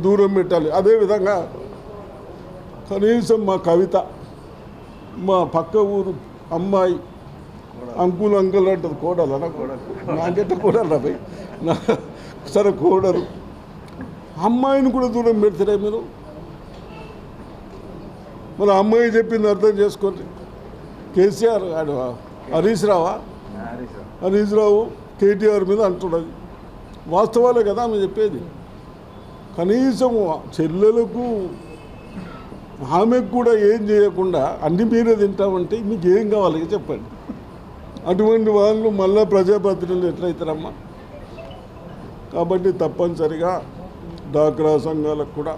దూరం పెట్టాలి. అదేవిధంగా కనీసం మా కవిత, మా పక్క ఊరు అమ్మాయి అంకుల్ అంటది, కోడలు నాకంటే కోడలు రాబోయ్ సరే కోడలు, అమ్మాయిని కూడా దూరం పెడతారే మీరు? మన అమ్మాయి చెప్పింది అర్థం చేసుకోండి. కేసీఆర్ హరీష్ రావు కేటీఆర్ మీద అంటున్నది వాస్తవాలే కదా ఆమె చెప్పేది. కనీసం చెల్లెలకు ఆమెకు కూడా ఏం చేయకుండా అన్ని మీరే తింటామంటే మీకు ఏం కావాలి చెప్పండి. అటువంటి వాళ్ళు మళ్ళీ ప్రజాప్రతినిధులు ఎట్లయితారమ్మా? కాబట్టి తప్పనిసరిగా డాక్రా సంఘాలకు కూడా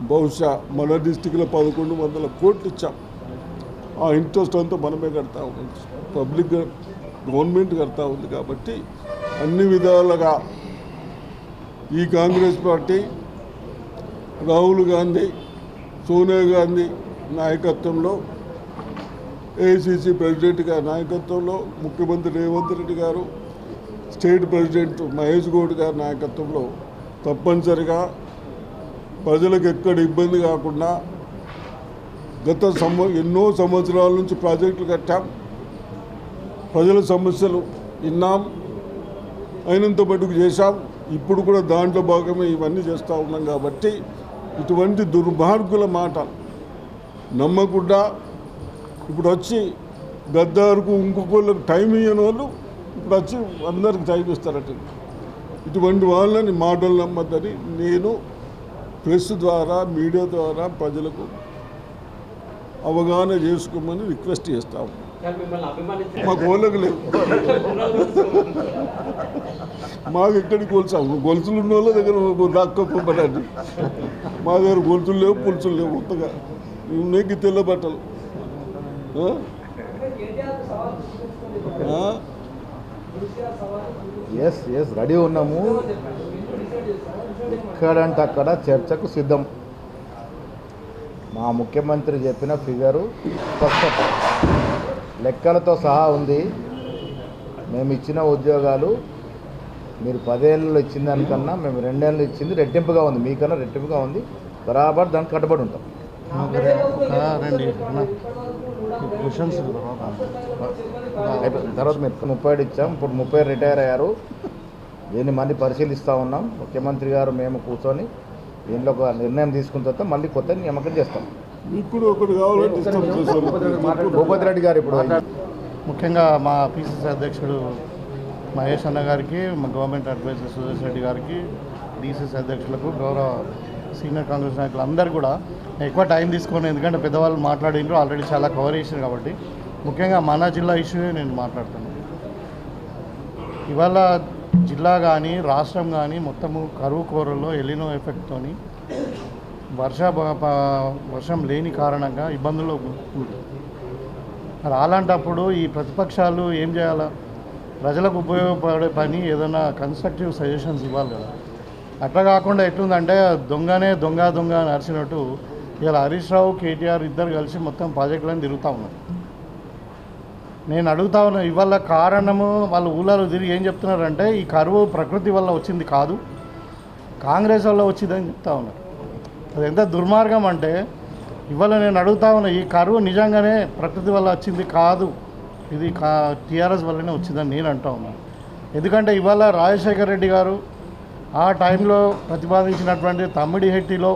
బహుశా మన డిస్టిక్లో 1,100 కోట్లు ఇచ్చాం. ఆ ఇంట్రెస్ట్ అంతా మనమే కడతా ఉన్నాం, పబ్లిక్ గవర్నమెంట్ కడతా ఉంది. కాబట్టి అన్ని విధాలుగా ఈ కాంగ్రెస్ పార్టీ రాహుల్ గాంధీ, సోనియా గాంధీ నాయకత్వంలో, ఏఐసిసి ప్రెసిడెంట్ గారి నాయకత్వంలో, ముఖ్యమంత్రి రేవంత్ రెడ్డి గారు, స్టేట్ ప్రెసిడెంట్ మహేష్ గౌడ్ గారి నాయకత్వంలో తప్పనిసరిగా ప్రజలకు ఎక్కడ ఇబ్బంది కాకుండా ఎన్నో సంవత్సరాల నుంచి ప్రాజెక్టులు కట్టాం, ప్రజల సమస్యలు విన్నాం, అయినంత మటుకు చేశాం. ఇప్పుడు కూడా దాంట్లో భాగమే ఇవన్నీ చేస్తూ ఉన్నాం. కాబట్టి ఇటువంటి దుర్మార్గుల మాట నమ్మకుండా ఇప్పుడు వచ్చి గద్దారుకు ఇంకొకళ్ళకి టైం ఇయ్యని వాళ్ళు ఇప్పుడు వచ్చి అందరికి టైం ఇస్తారట. ఇటువంటి వాళ్ళని మాటలు నమ్మద్దని నేను ప్రెస్ ద్వారా, మీడియా ద్వారా ప్రజలకు అవగాహన చేసుకోమని రిక్వెస్ట్ చేస్తాము. మా గోళ్ళకు లేవు, మాకు ఎక్కడికి కొలుసాము. గొలుసులు ఉన్న వాళ్ళ దగ్గర దాక్కోపడ్డాడు. మా దగ్గర గొలుసులు లేవు, పులుసులు లేవు. కొత్తగా నీకు తెల్ల బట్టలు ఎస్ రెడీ ఉన్నాము. ఎక్కడంటే అక్కడ చర్చకు సిద్ధం. మా ముఖ్యమంత్రి చెప్పిన ఫిగరు స్పష్టత లెక్కలతో సహా ఉంది. మేము ఇచ్చిన ఉద్యోగాలు మీరు 10 ఏళ్ళు ఇచ్చిన దానికన్నా మేము 2 ఏళ్ళు ఇచ్చింది రెట్టింపుగా ఉంది, మీకన్నా రెట్టింపుగా ఉంది. బరాబర్ దానికి కట్టుబడి ఉంటాం. తర్వాత మీరు 30 ఇచ్చాం, ఇప్పుడు 30 రిటైర్ అయ్యారు. దీన్ని మళ్ళీ పరిశీలిస్తూ ఉన్నాం. ముఖ్యమంత్రి గారు మేము కూర్చొని దీనిలో ఒక నిర్ణయం తీసుకున్న తర్వాత మళ్ళీ కొత్త నియామకం చేస్తాం. ఇప్పుడు ఒకటి కావాలంటే ఇస్తాం సార్. భూపతి రెడ్డి గారు ఇప్పుడు ముఖ్యంగా మా పిసిసి అధ్యక్షుడు మహేష్ అన్న గారికి, మా గవర్నమెంట్ అడ్వైజర్ సురేష్ రెడ్డి గారికి, డిసిసి అధ్యక్షులకు, గౌరవ సీనియర్ కాంగ్రెస్ నాయకులు అందరూ కూడా ఎక్కువ టైం తీసుకోండి, ఎందుకంటే పెద్దవాళ్ళు మాట్లాడినారు ఆల్రెడీ చాలా కవర్ చేసారు కాబట్టి ముఖ్యంగా మన జిల్లా ఇష్యూ నేను మాట్లాడుతున్నాను. ఇవాళ జిల్లా కానీ రాష్ట్రం కానీ మొత్తము కరువు కోరల్లో ఎలినో ఎఫెక్ట్తో వర్షం లేని కారణంగా ఇబ్బందుల్లో ఉంది. మరి అలాంటప్పుడు ఈ ప్రతిపక్షాలు ఏం చేయాలా? ప్రజలకు ఉపయోగపడే పని ఏదైనా కన్స్ట్రక్టివ్ సజెషన్స్ ఇవ్వాలి కదా. అట్లా కాకుండా ఎట్లుందంటే దొంగ అని అరిచినట్టు ఇలా హరీష్ రావు, కేటీఆర్ ఇద్దరు కలిసి మొత్తం ప్రాజెక్టులను తిరుగుతూ ఉన్నారు. నేను అడుగుతా ఉన్నా, ఇవాళ కారణము వాళ్ళు ఊళ్ళలో తిరిగి ఏం చెప్తున్నారంటే ఈ కరువు ప్రకృతి వల్ల వచ్చింది కాదు, కాంగ్రెస్ వల్ల వచ్చిందని చెప్తా ఉన్నారు. అది ఎంత దుర్మార్గం అంటే ఇవాళ నేను అడుగుతా ఉన్నా, ఈ కరువు నిజంగానే ప్రకృతి వల్ల వచ్చింది కాదు, ఇది టీఆర్ఎస్ వల్లనే వచ్చిందని నేను అంటా ఉన్నాను. ఎందుకంటే ఇవాళ రాజశేఖర రెడ్డి గారు ఆ టైంలో ప్రతిపాదించినటువంటి తమ్మిడిహెట్టిలో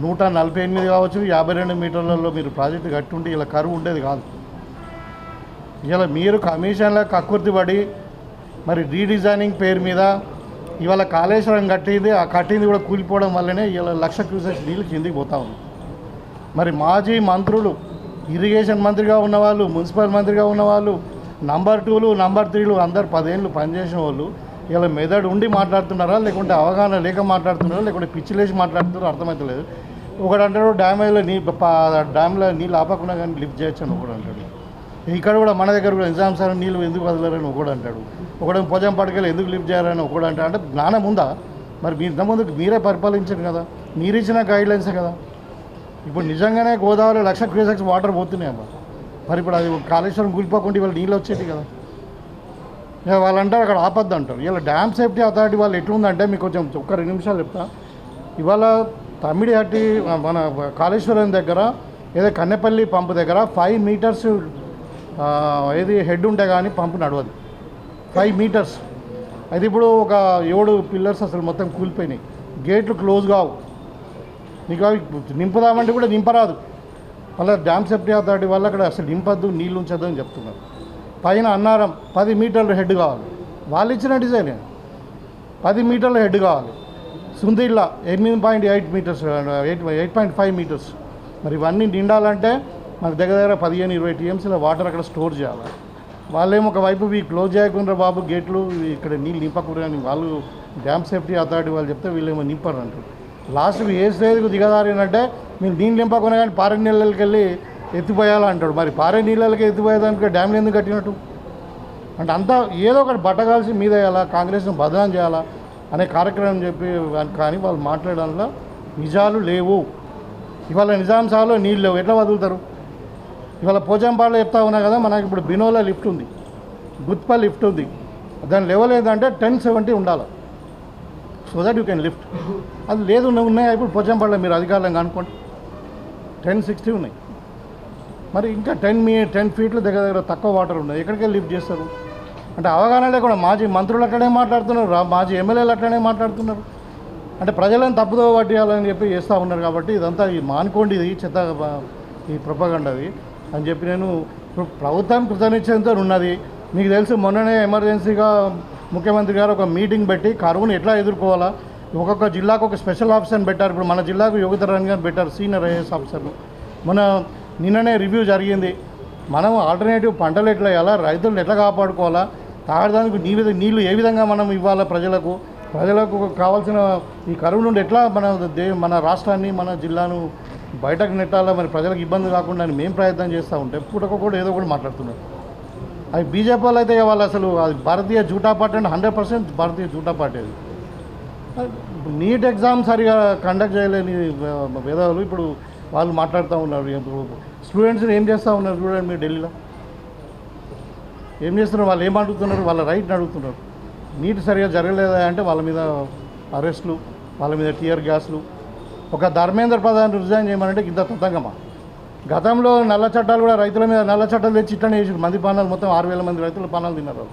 148 కావచ్చు, 52 మీటర్లలో మీరు ప్రాజెక్టు కట్టుంటే ఇలా కరువు ఉండేది కాదు. ఇలా మీరు కమిషన్ల కక్కుర్తిపడి మరి రీడిజైనింగ్ పేరు మీద ఇవాళ కాళేశ్వరం కట్టింది, ఆ కట్టింది కూడా కూలిపోవడం వల్లనే ఇలా 1,00,000 క్యూసెక్స్ నీళ్ళు కిందికి పోతా ఉంది. మరి మాజీ మంత్రులు, ఇరిగేషన్ మంత్రిగా ఉన్నవాళ్ళు, మున్సిపల్ మంత్రిగా ఉన్నవాళ్ళు, నంబర్ 2లు నంబర్ 3లు అందరు 10 ఏళ్ళు పనిచేసిన వాళ్ళు ఇలా మెదడు ఉండి మాట్లాడుతున్నారా, లేకుంటే అవగాహన లేక మాట్లాడుతున్నారా, లేకుంటే పిచ్చిలేసి మాట్లాడుతున్నారో అర్థమవుతలేదు. ఒకడు అంటాడు డ్యామ్లో నీళ్ళు ఆపకుండా కానీ లిఫ్ట్ చేయొచ్చు అని ఒకడు అంటాడు. ఇక్కడ కూడా మన దగ్గర కూడా నిజాం సార్ నీళ్ళు ఎందుకు వదలరని ఒకడు అంటాడు. ఒకడు పోజం పడకలు ఎందుకు లిఫ్ట్ చేయాలని ఒకడు అంటాడు. అంటే జ్ఞానం ఉందా? మరి మీ ఇంతకుముందు మీరే పరిపాలించారు కదా, మీరు ఇచ్చిన గైడ్లైన్సే కదా. ఇప్పుడు నిజంగానే గోదావరి 1,00,000 క్యూసెక్స్ వాటర్ పోతున్నాయి అమ్మా. మరి ఇప్పుడు అది కాళేశ్వరం కూలిపోకుండా ఇవాళ నీళ్ళు వచ్చేది కదా. వాళ్ళు అంటారు అక్కడ ఆపద్దు అంటారు. ఇలా డ్యామ్ సేఫ్టీ అథారిటీ వాళ్ళు ఎట్లుందంటే మీకు కొంచెం ఒక్క 2 నిమిషాలు చెప్తా. ఇవాళ తమ్మిడిహట్టి మన కాళేశ్వరం దగ్గర ఏదో కన్నెపల్లి పంపు దగ్గర 5 మీటర్స్ ఏది హెడ్ ఉంటే కానీ పంపు నడవదు. 5 మీటర్స్. అది ఇప్పుడు ఒక 7 పిల్లర్స్ అసలు మొత్తం కూలిపోయినాయి, గేట్లు క్లోజ్ కావు. నీకు అవి నింపుదామంటే కూడా నింపరాదు. మళ్ళీ డ్యామ్ సేఫ్టీ అథారిటీ వల్ల అక్కడ అసలు నింపద్దు, నీళ్ళు ఉంచద్దు అని చెప్తున్నారు. పైన అన్నారం 10 మీటర్ల హెడ్ కావాలి, వాళ్ళు ఇచ్చిన డిజైన్ 10 మీటర్ల హెడ్ కావాలి. సుందిల్లా 8.8 మీటర్స్, 8.5 మీటర్స్. మరి ఇవన్నీ నిండాలంటే మనకు దగ్గర 15-20 టీఎంసీల వాటర్ అక్కడ స్టోర్ చేయాలి. వాళ్ళేమో ఒకవైపు క్లోజ్ చేయకుండా బాబు గేట్లు ఇక్కడ నీళ్ళు నింపకూడదు అని వాళ్ళు డ్యామ్ సేఫ్టీ అథారిటీ వాళ్ళు చెప్తే వీళ్ళేమో నింపరు అంటారు. లాస్ట్కి ఏ స్టేజ్కి దిగదారేనంటే మీరు నీళ్ళు నింపకుండా కానీ పారే నీళ్ళకి వెళ్ళి ఎత్తిపోయాలంటాడు. మరి పారే నీళ్ళకి ఎత్తిపోయేదానికి డ్యామ్లు ఎందుకు కట్టినట్టు? అంటే అంతా ఏదో ఒకటి బట్టగాల్సి మీద వేయాలా, కాంగ్రెస్ను బదనాం చేయాలా అనే కార్యక్రమం చెప్పి కానీ వాళ్ళు మాట్లాడడంలో నిజాలు లేవు. ఇవాళ నిజాం సార్లో నీళ్ళు లేవు, ఎట్లా వదులుతారు? ఇవాళ పోచంపాడులో చెప్తా ఉన్నా కదా, మనకి ఇప్పుడు బినోలా లిఫ్ట్ ఉంది, గుత్పా లిఫ్ట్ ఉంది. దాని లెవెల్ ఏంటంటే 1070 ఉండాలి, so that you can lift. అది లేదు ఉన్నాయి ఇప్పుడు పోచంపాడులో మీరు అధికారులను అనుకోండి 1060 ఉన్నాయి. మరి ఇంకా 10 ఫీట్లు దగ్గర తక్కువ వాటర్ ఉన్నాయి, ఎక్కడికి లిఫ్ట్ చేస్తారు? అంటే అవగాహన లేకుండా మాజీ మంత్రులు అట్లనే మాట్లాడుతున్నారు, మాజీ ఎమ్మెల్యేలు అట్లనే మాట్లాడుతున్నారు. అంటే ప్రజలను తప్పుదో పట్టియాలని చెప్పి చేస్తూ ఉన్నారు. కాబట్టి ఇదంతా ఈ మానుకోండి, ఇది చెత్త ఈ ప్రొపగండది అని చెప్పి నేను ప్రభుత్వం కృతనిశ్చయంతో ఉన్నది. మీకు తెలుసు మొన్ననే ఎమర్జెన్సీగా ముఖ్యమంత్రి గారు ఒక మీటింగ్ పెట్టి కరువును ఎట్లా ఎదుర్కోవాలా, ఒక్కొక్క జిల్లాకు ఒక స్పెషల్ ఆఫీసర్ని పెట్టారు. ఇప్పుడు మన జిల్లాకు యోగితరాణి గారిని పెట్టారు, సీనియర్ ఐఏఎస్ ఆఫీసర్ను. మన నిన్ననే రివ్యూ జరిగింది. మనం ఆల్టర్నేటివ్ పంటలు ఎట్లా వేయాలా, రైతులను ఎట్లా కాపాడుకోవాలా, తాగడానికి నీళ్ళు ఏ విధంగా మనం ఇవ్వాలా, ప్రజలకు కావాల్సిన ఈ కరువు నుండి ఎట్లా మన రాష్ట్రాన్ని మన జిల్లాను బయటకు నెట్టాలా, మరి ప్రజలకు ఇబ్బంది కాకుండా అని మేము ప్రయత్నం చేస్తూ ఉంటే పూటకొకటి ఏదో ఒకటి మాట్లాడుతున్నారు. అది బీజేపీ వాళ్ళు అయితే వాళ్ళు అసలు అది భారతీయ జూటా పార్టీ అంటే 100% భారతీయ జూటా పార్టీ. అది నీట్ ఎగ్జామ్ సరిగా కండక్ట్ చేయలేని వేదాలు ఇప్పుడు వాళ్ళు మాట్లాడుతూ ఉన్నారు. ఇప్పుడు స్టూడెంట్స్ని ఏం చేస్తూ ఉన్నారు చూడండి మీరు ఢిల్లీలో ఏం చేస్తున్నారు, వాళ్ళు ఏం అడుగుతున్నారు, వాళ్ళ రైట్ని అడుగుతున్నారు. నీట్ సరిగా జరగలేదా అంటే వాళ్ళ మీద అరెస్టులు, వాళ్ళ మీద టీయర్ గ్యాస్లు. ఒక ధర్మేంద్ర ప్రధాన్ రిజైన్ చేయమనంటే ఇంత తతంగమా? గతంలో నల్ల చట్టాలు కూడా రైతుల మీద నల్ల చట్టాలు తెచ్చి ఇట్లనే చేసి మంది పానాలు మొత్తం 6,000 మంది రైతుల పానాలు తిన్నారు.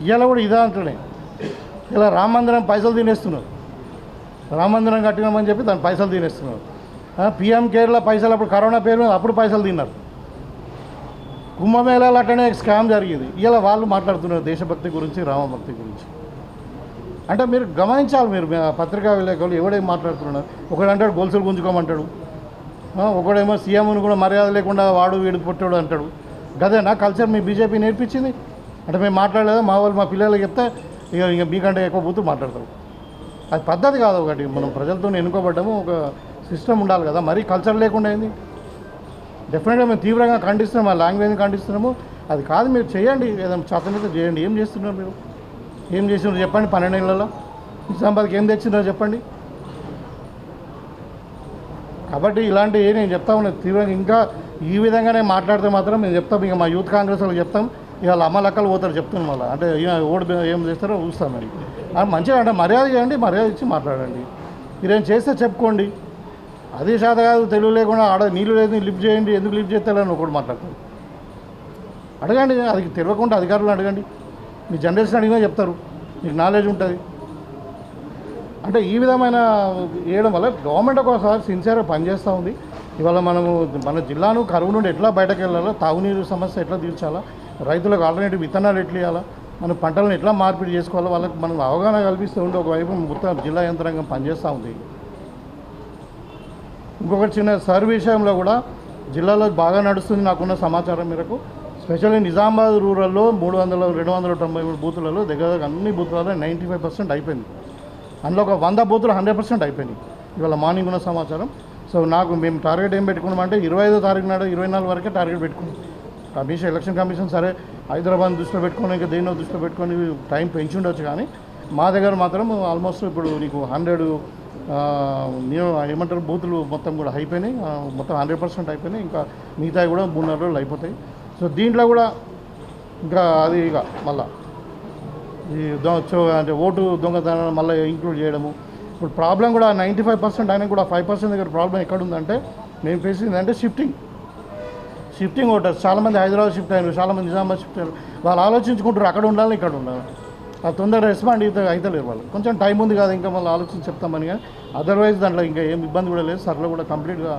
ఇవాళ కూడా ఇదే అంటలే. ఇలా రామ మందిరం పైసలు తినేస్తున్నారు. రామ మందిరం కట్టినామని చెప్పి దాని పైసలు తినేస్తున్నారు. పిఎం కేర్లో పైసలు అప్పుడు కరోనా పేరు మీద అప్పుడు పైసలు తిన్నారు. కుంభమేళాలు అట్టనే స్కామ్ జరిగింది. ఇలా వాళ్ళు మాట్లాడుతున్నారు దేశభక్తి గురించి, రామభక్తి గురించి. అంటే మీరు గమనించాలి, మీరు పత్రికా విలేకరులు ఎవడేం మాట్లాడుతున్నాడు. ఒకడు అంటాడు గొలుసులు గుంజుకోమంటాడు, ఒకడేమో సీఎంను కూడా మర్యాద లేకుండా వాడు వీడికి పుట్టాడు అంటాడు. గదేనా కల్చర్ మీ బీజేపీ నేర్పించింది? అంటే మేము మాట్లాడలేదా? మా వాళ్ళు మా పిల్లలకి చెప్తే ఇక మీకంటే ఎక్కువ బూతులు మాట్లాడతారు. అది పద్ధతి కాదు. ఒకటి మనం ప్రజలతో ఎన్నుకోబడ్డాము, ఒక సిస్టమ్ ఉండాలి కదా. మరీ కల్చర్ లేకుండా అయింది. డెఫినెట్గా మేము తీవ్రంగా ఖండిస్తున్నాము, ఆ లాంగ్వేజ్ని ఖండిస్తున్నాము. అది కాదు, మీరు చేయండి, ఏదైనా చేతనైతే చేయండి. ఏం చేస్తున్నారు మీరు? ఏం చేసినారు చెప్పండి. 12 ఏళ్ళలో నిజామాబాద్కి ఏం తెచ్చినారో చెప్పండి. కాబట్టి ఇలాంటివి నేను చెప్తా ఉన్నాను తీవ్రంగా. ఇంకా ఈ విధంగానే మాట్లాడితే మాత్రం మేము చెప్తాం, ఇక మా యూత్ కాంగ్రెస్ వాళ్ళకి చెప్తాం, ఇవాళ అమ్మలక్కలు పోతారు చెప్తున్నాం. మళ్ళీ అంటే ఓడి ఏం చేస్తారో చూస్తాం. మరి మంచిగా అంటే మర్యాద చేయండి, మర్యాద ఇచ్చి మాట్లాడండి. మీరేం చేస్తే చెప్పుకోండి. అది శాత కాదు, తెలుగు లేకుండా ఆడ నీళ్ళు లేదు లిఫ్ట్ చేయండి, ఎందుకు లిఫ్ట్ చేస్తారని ఒకటి మాట్లాడతారు. అడగండి, అది తెలియకుండా అధికారులను అడగండి. మీ జనరేషన్ అడిగినా చెప్తారు, మీకు నాలెడ్జ్ ఉంటుంది. అంటే ఈ విధమైన వేయడం వల్ల గవర్నమెంట్ ఒకసారి సిన్సియర్గా పనిచేస్తూ ఉంది. ఇవాళ మనము మన జిల్లాను కరువు నుండి ఎట్లా బయటకు వెళ్ళాలో, తాగునీరు సమస్య ఎట్లా తీర్చాలా, రైతులకు ఆల్టర్నేటివ్ విత్తనాలు ఎట్లా ఇవ్వాలా, మన పంటలను ఎట్లా మార్పిడి చేసుకోవాలో వాళ్ళకి మనం అవగాహన కల్పిస్తూ ఉంటే ఒకవైపు మొత్తం జిల్లా యంత్రాంగం పనిచేస్తూ ఉంది. ఇంకొకటి చిన్న సర్వ్ విషయంలో కూడా జిల్లాలో బాగా నడుస్తుంది నాకున్న సమాచారం మేరకు. స్పెషల్లీ నిజామాబాద్ రూరల్లో 293 బూతులలో దగ్గర అన్ని బూతులలో 95% అయిపోయింది. అందులో ఒక 100 బూతులు 100% అయిపోయినాయి ఇవాళ మార్నింగ్ ఉన్న సమాచారం. సో మేము టార్గెట్ ఏం పెట్టుకున్నామంటే 25వ తారీఖు నాడు 24 వరకే టార్గెట్ పెట్టుకున్నాం. ఎలక్షన్ కమిషన్ సరే హైదరాబాద్ దృష్టిలో పెట్టుకొని ఇంకా దేన్నో దృష్టిలో పెట్టుకొని టైం పెంచి ఉండొచ్చు. కానీ మా దగ్గర మాత్రం ఆల్మోస్ట్ ఇప్పుడు నీకు 100 ఏమంటారు బూతులు మొత్తం కూడా అయిపోయినాయి. మొత్తం 100% అయిపోయినాయి. ఇంకా మిగతా కూడా 3-4 రోజులు అయిపోతాయి. సో దీంట్లో కూడా ఇంకా అది ఇక మళ్ళీ ఈ అంటే ఓటు దొంగతనం మళ్ళీ ఇంక్లూడ్ చేయడము. ఇప్పుడు ప్రాబ్లం కూడా 95% అయినా కూడా 5% దగ్గర ప్రాబ్లం ఎక్కడుందంటే మేము ఫేస్ ఏంటంటే షిఫ్టింగ్ ఓటర్స్. చాలామంది హైదరాబాద్ షిఫ్ట్ అయినారు, చాలామంది నిజామాబాద్ షిఫ్ట్ అయినారు. వాళ్ళు ఆలోచించుకుంటారు అక్కడ ఉండాలి ఇక్కడ ఉండాలి. అది తొందరగా రెస్పాండ్ అవుతలేరు వాళ్ళు. కొంచెం టైం ఉంది కదా ఇంకా మళ్ళీ ఆలోచించి చెప్తామని. కానీ అదర్వైజ్ దాంట్లో ఇంకా ఏం ఇబ్బంది కూడా లేదు. సర్లో కూడా కంప్లీట్గా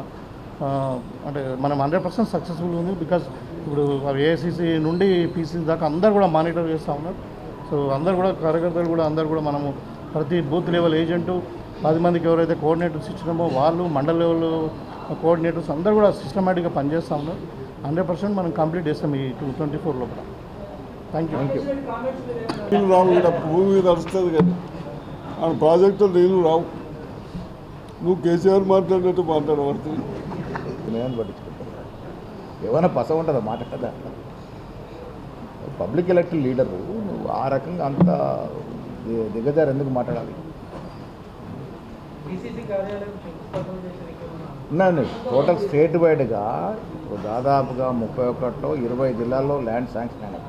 అంటే మనం 100% సక్సెస్ఫుల్ ఉంది. బికాజ్ ఇప్పుడు ఏఐసిసి నుండి పీసీ దాకా అందరు కూడా మానిటర్ చేస్తూ ఉన్నారు. సో అందరు కూడా కార్యకర్తలు కూడా అందరు కూడా మనము ప్రతి బూత్ లెవెల్ ఏజెంటు 10 మందికి ఎవరైతే కోఆర్డినేటర్స్ ఇచ్చినామో వాళ్ళు మండల లెవెల్ కోఆర్డినేటర్స్ అందరూ కూడా సిస్టమేటిక్గా పనిచేస్తూ ఉన్నారు. 100% మనం కంప్లీట్ చేస్తాం ఈ 2024 లోపల. Thank you. నీళ్ళు రావు, ఇక్కడ భూమి నడుస్తుంది కానీ ఆ ప్రాజెక్టులు నీళ్ళు రావు. నువ్వు కేసీఆర్ మాట్లాడినట్టు మాట్లాడబడుతుంది. నేను పట్టించుకుంటాను. ఏమైనా పస ఉంటుందా మాట కదా. పబ్లిక్ ఎలక్టెడ్ లీడరు నువ్వు ఆ రకంగా అంత దిగజారు ఎందుకు మాట్లాడాలి? ఉన్నాయండి టోటల్ స్టేట్ వైడ్గా దాదాపుగా 31లో 20 జిల్లాల్లో ల్యాండ్ శాంక్షన్ అయినాయి.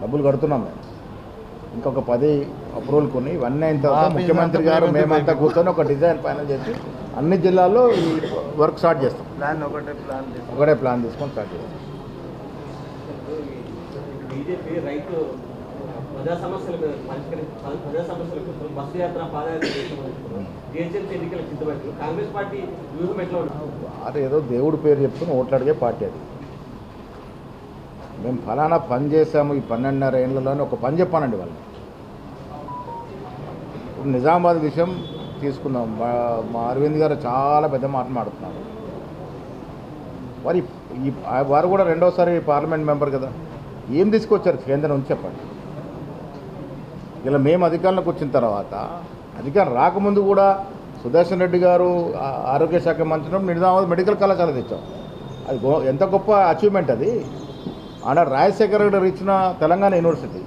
డబ్బులు కడుతున్నాం మేము. ఇంకొక 10 అప్రూవల్ కొన్ని ఇవన్నీ అయిన తర్వాత ముఖ్యమంత్రి గారు మేమంతా కూర్చొని ఒక డిజైన్ ఫైనల్ చేసి అన్ని జిల్లాల్లో ఈ వర్క్ స్టార్ట్ చేస్తాం. ఒకటే ప్లాన్ తీసుకొని స్టార్ట్ చేస్తాం. బీజేపీ రైతు ప్రజా సమస్యల బస్సు యాత్ర పాదయాత్ర జిహెచ్ఎంసీ ఎన్నికల సిద్ధపడుతుంది. కాంగ్రెస్ పార్టీ వ్యూహం ఎట్లా ఉంటుంది? అది ఏదో దేవుడి పేరు చెప్పుకుని ఓట్లు అడిగే పార్టీ అది. మేము ఫలానా పని చేసాము ఈ 12.5 ఏళ్ళలోనే ఒక పని చెప్పానండి వాళ్ళు. ఇప్పుడు నిజామాబాద్ విషయం తీసుకుందాం. మా అరవింద్ గారు చాలా పెద్ద మాట్లాడుతున్నారు. వారు కూడా 2వసారి పార్లమెంట్ మెంబర్ కదా. ఏం తీసుకొచ్చారు కేంద్రం నుంచి చెప్పండి. ఇలా మేము అధికారంలోకి వచ్చిన తర్వాత అధికారం రాకముందు కూడా సుదర్శన్ రెడ్డి గారు ఆరోగ్య శాఖ మంత్రి నిజామాబాద్ మెడికల్ కళాశాల తెచ్చాం. అది ఎంత గొప్ప అచీవ్మెంట్ అది. ఆనాడు రాజశేఖర రెడ్డి ఇచ్చిన తెలంగాణ యూనివర్సిటీ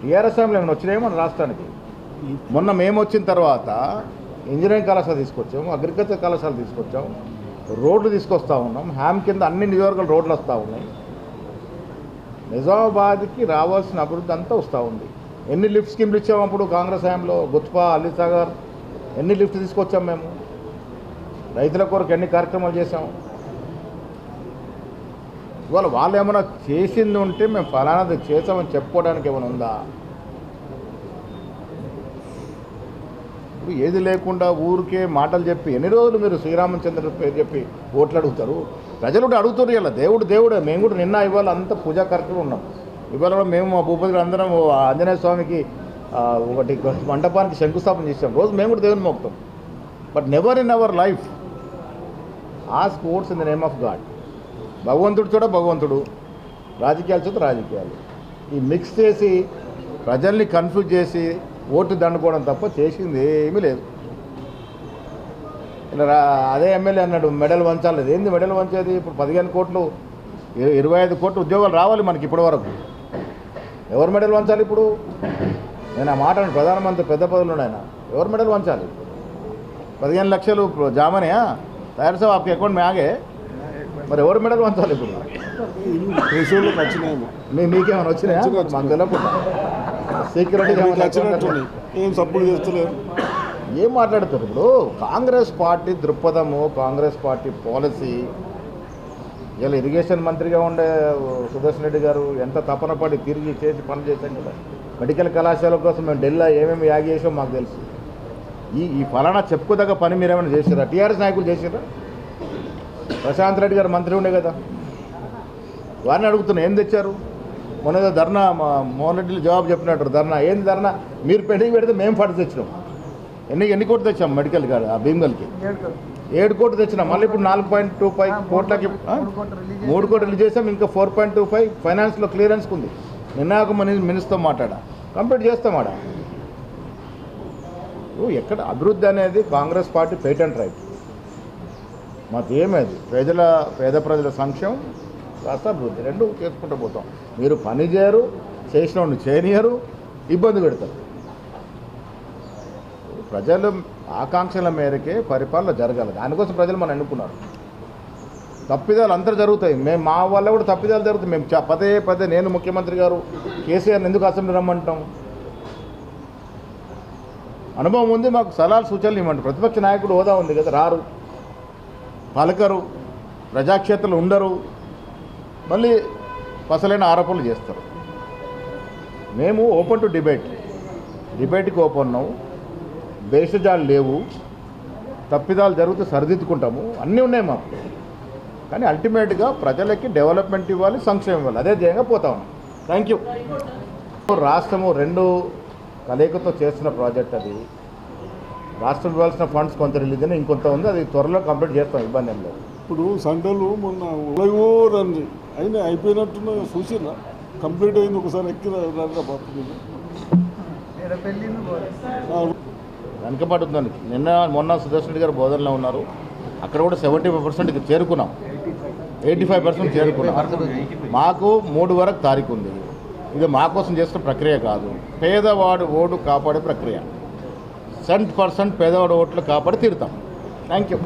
టీఆర్ఎస్ టైంలో ఏమైనా వచ్చినాయేమో మన రాష్ట్రానికి. మొన్న మేము వచ్చిన తర్వాత ఇంజనీరింగ్ కళాశాల తీసుకొచ్చాము, అగ్రికల్చర్ కళాశాల తీసుకొచ్చాము, రోడ్లు తీసుకొస్తూ ఉన్నాం. హ్యామ్ కింద అన్ని నియోజకవర్గాలు రోడ్లు వస్తూ ఉన్నాయి. నిజామాబాద్కి రావాల్సిన అభివృద్ధి అంతా వస్తూ ఉంది. ఎన్ని లిఫ్ట్ స్కీమ్లు ఇచ్చాము అప్పుడు కాంగ్రెస్ హయాంలో. గుత్పా, అలీసాగర్ ఎన్ని లిఫ్ట్ తీసుకొచ్చాము మేము. రైతుల కొరకు ఎన్ని కార్యక్రమాలు చేసాము. ఇవాళ వాళ్ళు ఏమైనా చేసింది ఉంటే మేము ఫలానాది చేసామని చెప్పుకోవడానికి ఏమైనా ఉందా? ఇప్పుడు ఏది లేకుండా ఊరికే మాటలు చెప్పి ఎన్ని రోజులు మీరు శ్రీరామచంద్రుడి పేరు చెప్పి ఓట్లు అడుగుతారు? ప్రజలు కూడా అడుగుతారు. ఇలా దేవుడే. మేము కూడా నిన్న ఇవాళ అంత పూజా కార్యక్రమం ఉన్నాం. ఇవాళ కూడా మేము మా భూపతి అందరం ఆంజనేయ స్వామికి ఒకటి మండపానికి శంకుస్థాపన చేసాం. రోజు మేము కూడా దేవుని మోపుతాం. But never in our life ask votes in the name of God. భగవంతుడు చూడ భగవంతుడు, రాజకీయాలు చూడ రాజకీయాలు. ఈ మిక్స్ చేసి ప్రజల్ని కన్ఫ్యూజ్ చేసి ఓటు దండుకోవడం తప్ప చేసింది ఏమీ లేదు. ఇలా అదే ఎమ్మెల్యే అన్నాడు మెడల్ వంచాలి. ఏంది మెడల్ వంచేది? ఇప్పుడు 15 కోట్లు 25 కోట్లు ఉద్యోగాలు రావాలి మనకి ఇప్పటి వరకు. ఎవరు మెడల్ వంచాలి ఇప్పుడు? నేను ఆ మాట ప్రధానమంత్రి పెద్ద పదవులు ఆయన ఎవరు మెడల్ వంచాలి? 15 లక్షలు జామనియా తయారు సార్ आपके అకౌంట్ में ఆగే మరి ఎవరు మెడల్ వంచాలి ఇప్పుడు? ప్రెషర్లోకి వచ్చినాయేమో మీకేమైనా వచ్చినాయా? మాకు తెలియకుండా సెక్యూరిటీ వచ్చినట్టు ఏం సపోర్ట్ చేస్తలేరు. ఏం మాట్లాడతారు ఇప్పుడు? కాంగ్రెస్ పార్టీ దృక్పథము, కాంగ్రెస్ పార్టీ పాలసీ. ఇలా ఇరిగేషన్ మంత్రిగా ఉండే సుదర్శన్ రెడ్డి గారు ఎంత తపన పడి తిరిగి చేసి పనులు చేశాం కదా. మెడికల్ కళాశాల కోసం మేము ఢిల్లీలో ఏమేమి యాగి చేసామో మాకు తెలుసు. ఈ ఫలానా చెప్పుకోదగ్గ పని మీరు ఏమైనా చేసారా? టీఆర్ఎస్ నాయకులు చేసారా? ప్రశాంత్ రెడ్డి గారు మంత్రి ఉండే కదా, వారిని అడుగుతున్నా ఏం తెచ్చారు? మొన్న ఏదో ధర్నా మోహన్ రెడ్డిలు జవాబు చెప్పినట్టు ధర్నా ఏంది ధర్నా? మీరు పెండింగ్ పెడితే మేము ఫండ్స్ తెచ్చినాం. ఎన్ని కోట్లు తెచ్చాం మెడికల్ కాదు ఆ భీమ్గల్కి? 7 కోట్లు తెచ్చినాం. మళ్ళీ ఇప్పుడు 4.25 కోట్లకి 3 కోట్లు రిలీజ్ చేసాం. ఇంకా 4.25 ఫైనాన్స్లో క్లియరెన్స్కి ఉంది. నిన్నాక మినిస్తో మాట్లాడా కంప్లీట్ చేస్తామాడ. ఎక్కడ అభివృద్ధి అనేది కాంగ్రెస్ పార్టీ పేటెంట్ రైట్. మాకు ఏమేది పేద ప్రజల సంక్షేమం కాస్త అభివృద్ధి రెండు చేసుకుంటూ పోతాం. మీరు పని చేయరు, చేసిన వాడిని చేయనియరు, ఇబ్బంది పెడతారు. ప్రజల ఆకాంక్షల మేరకే పరిపాలన జరగాలి. దానికోసం ప్రజలు మనం ఎన్నుకున్నారు. తప్పిదాలు అంతా జరుగుతాయి. మా వల్ల కూడా తప్పిదాలు జరుగుతాయి. మేము పదే నేను ముఖ్యమంత్రి గారు కేసీఆర్ని ఎందుకు అసెంబ్లీ రమ్మంటాం? అనుభవం ఉంది మాకు. సలహాలు సూచనలు ఇవ్వండి. ప్రతిపక్ష నాయకుడు హోదా ఉంది కదా, రారు, పలకరు, ప్రజాక్షేత్రంలో ఉండరు, మళ్ళీ పసలైన ఆరోపణలు చేస్తారు. మేము ఓపెన్ టు డిబేట్కి ఓపెన్ ఉన్నాము. భేషజాలు లేవు. తప్పిదాలు జరిగితే సరిదిద్దుకుంటాము. అన్నీ ఉన్నాయి మాకు. కానీ అల్టిమేట్గా ప్రజలకి డెవలప్మెంట్ ఇవ్వాలి, సంక్షేమం ఇవ్వాలి. అదే ధ్యేయంగా పోతా ఉన్నాం. Thank you. రాష్ట్రము 2 కలయికతో చేస్తున్న ప్రాజెక్ట్ అది. రాష్ట్రం ఇవ్వాల్సిన ఫండ్స్ కొంత రిలీజ్ అయినా ఇంకొంత ఉంది. అది త్వరలో కంప్లీట్ చేస్తాం, ఇబ్బంది ఏం లేదు. ఇప్పుడు సండలు మొన్న ఉలగోరండి అయినా అయిపోయినట్టున్న చూసినా కంప్లీట్ అయింది. ఒకసారి ఎక్కిన వెనకబాటు ఉందండి. మొన్న సుదర్శన్ రెడ్డి గారు బోధనలో ఉన్నారు. అక్కడ కూడా 75% చేరుకున్నాం, 85% చేరుకున్నాం. మాకు 3 వరకు తారీఖు ఉంది. ఇది మా కోసం చేస్తున్న ప్రక్రియ కాదు, పేదవాడు ఓటు కాపాడే ప్రక్రియ. 100% పేదవాడు ఓట్లు కాపాడి తీరుతాం. Thank you.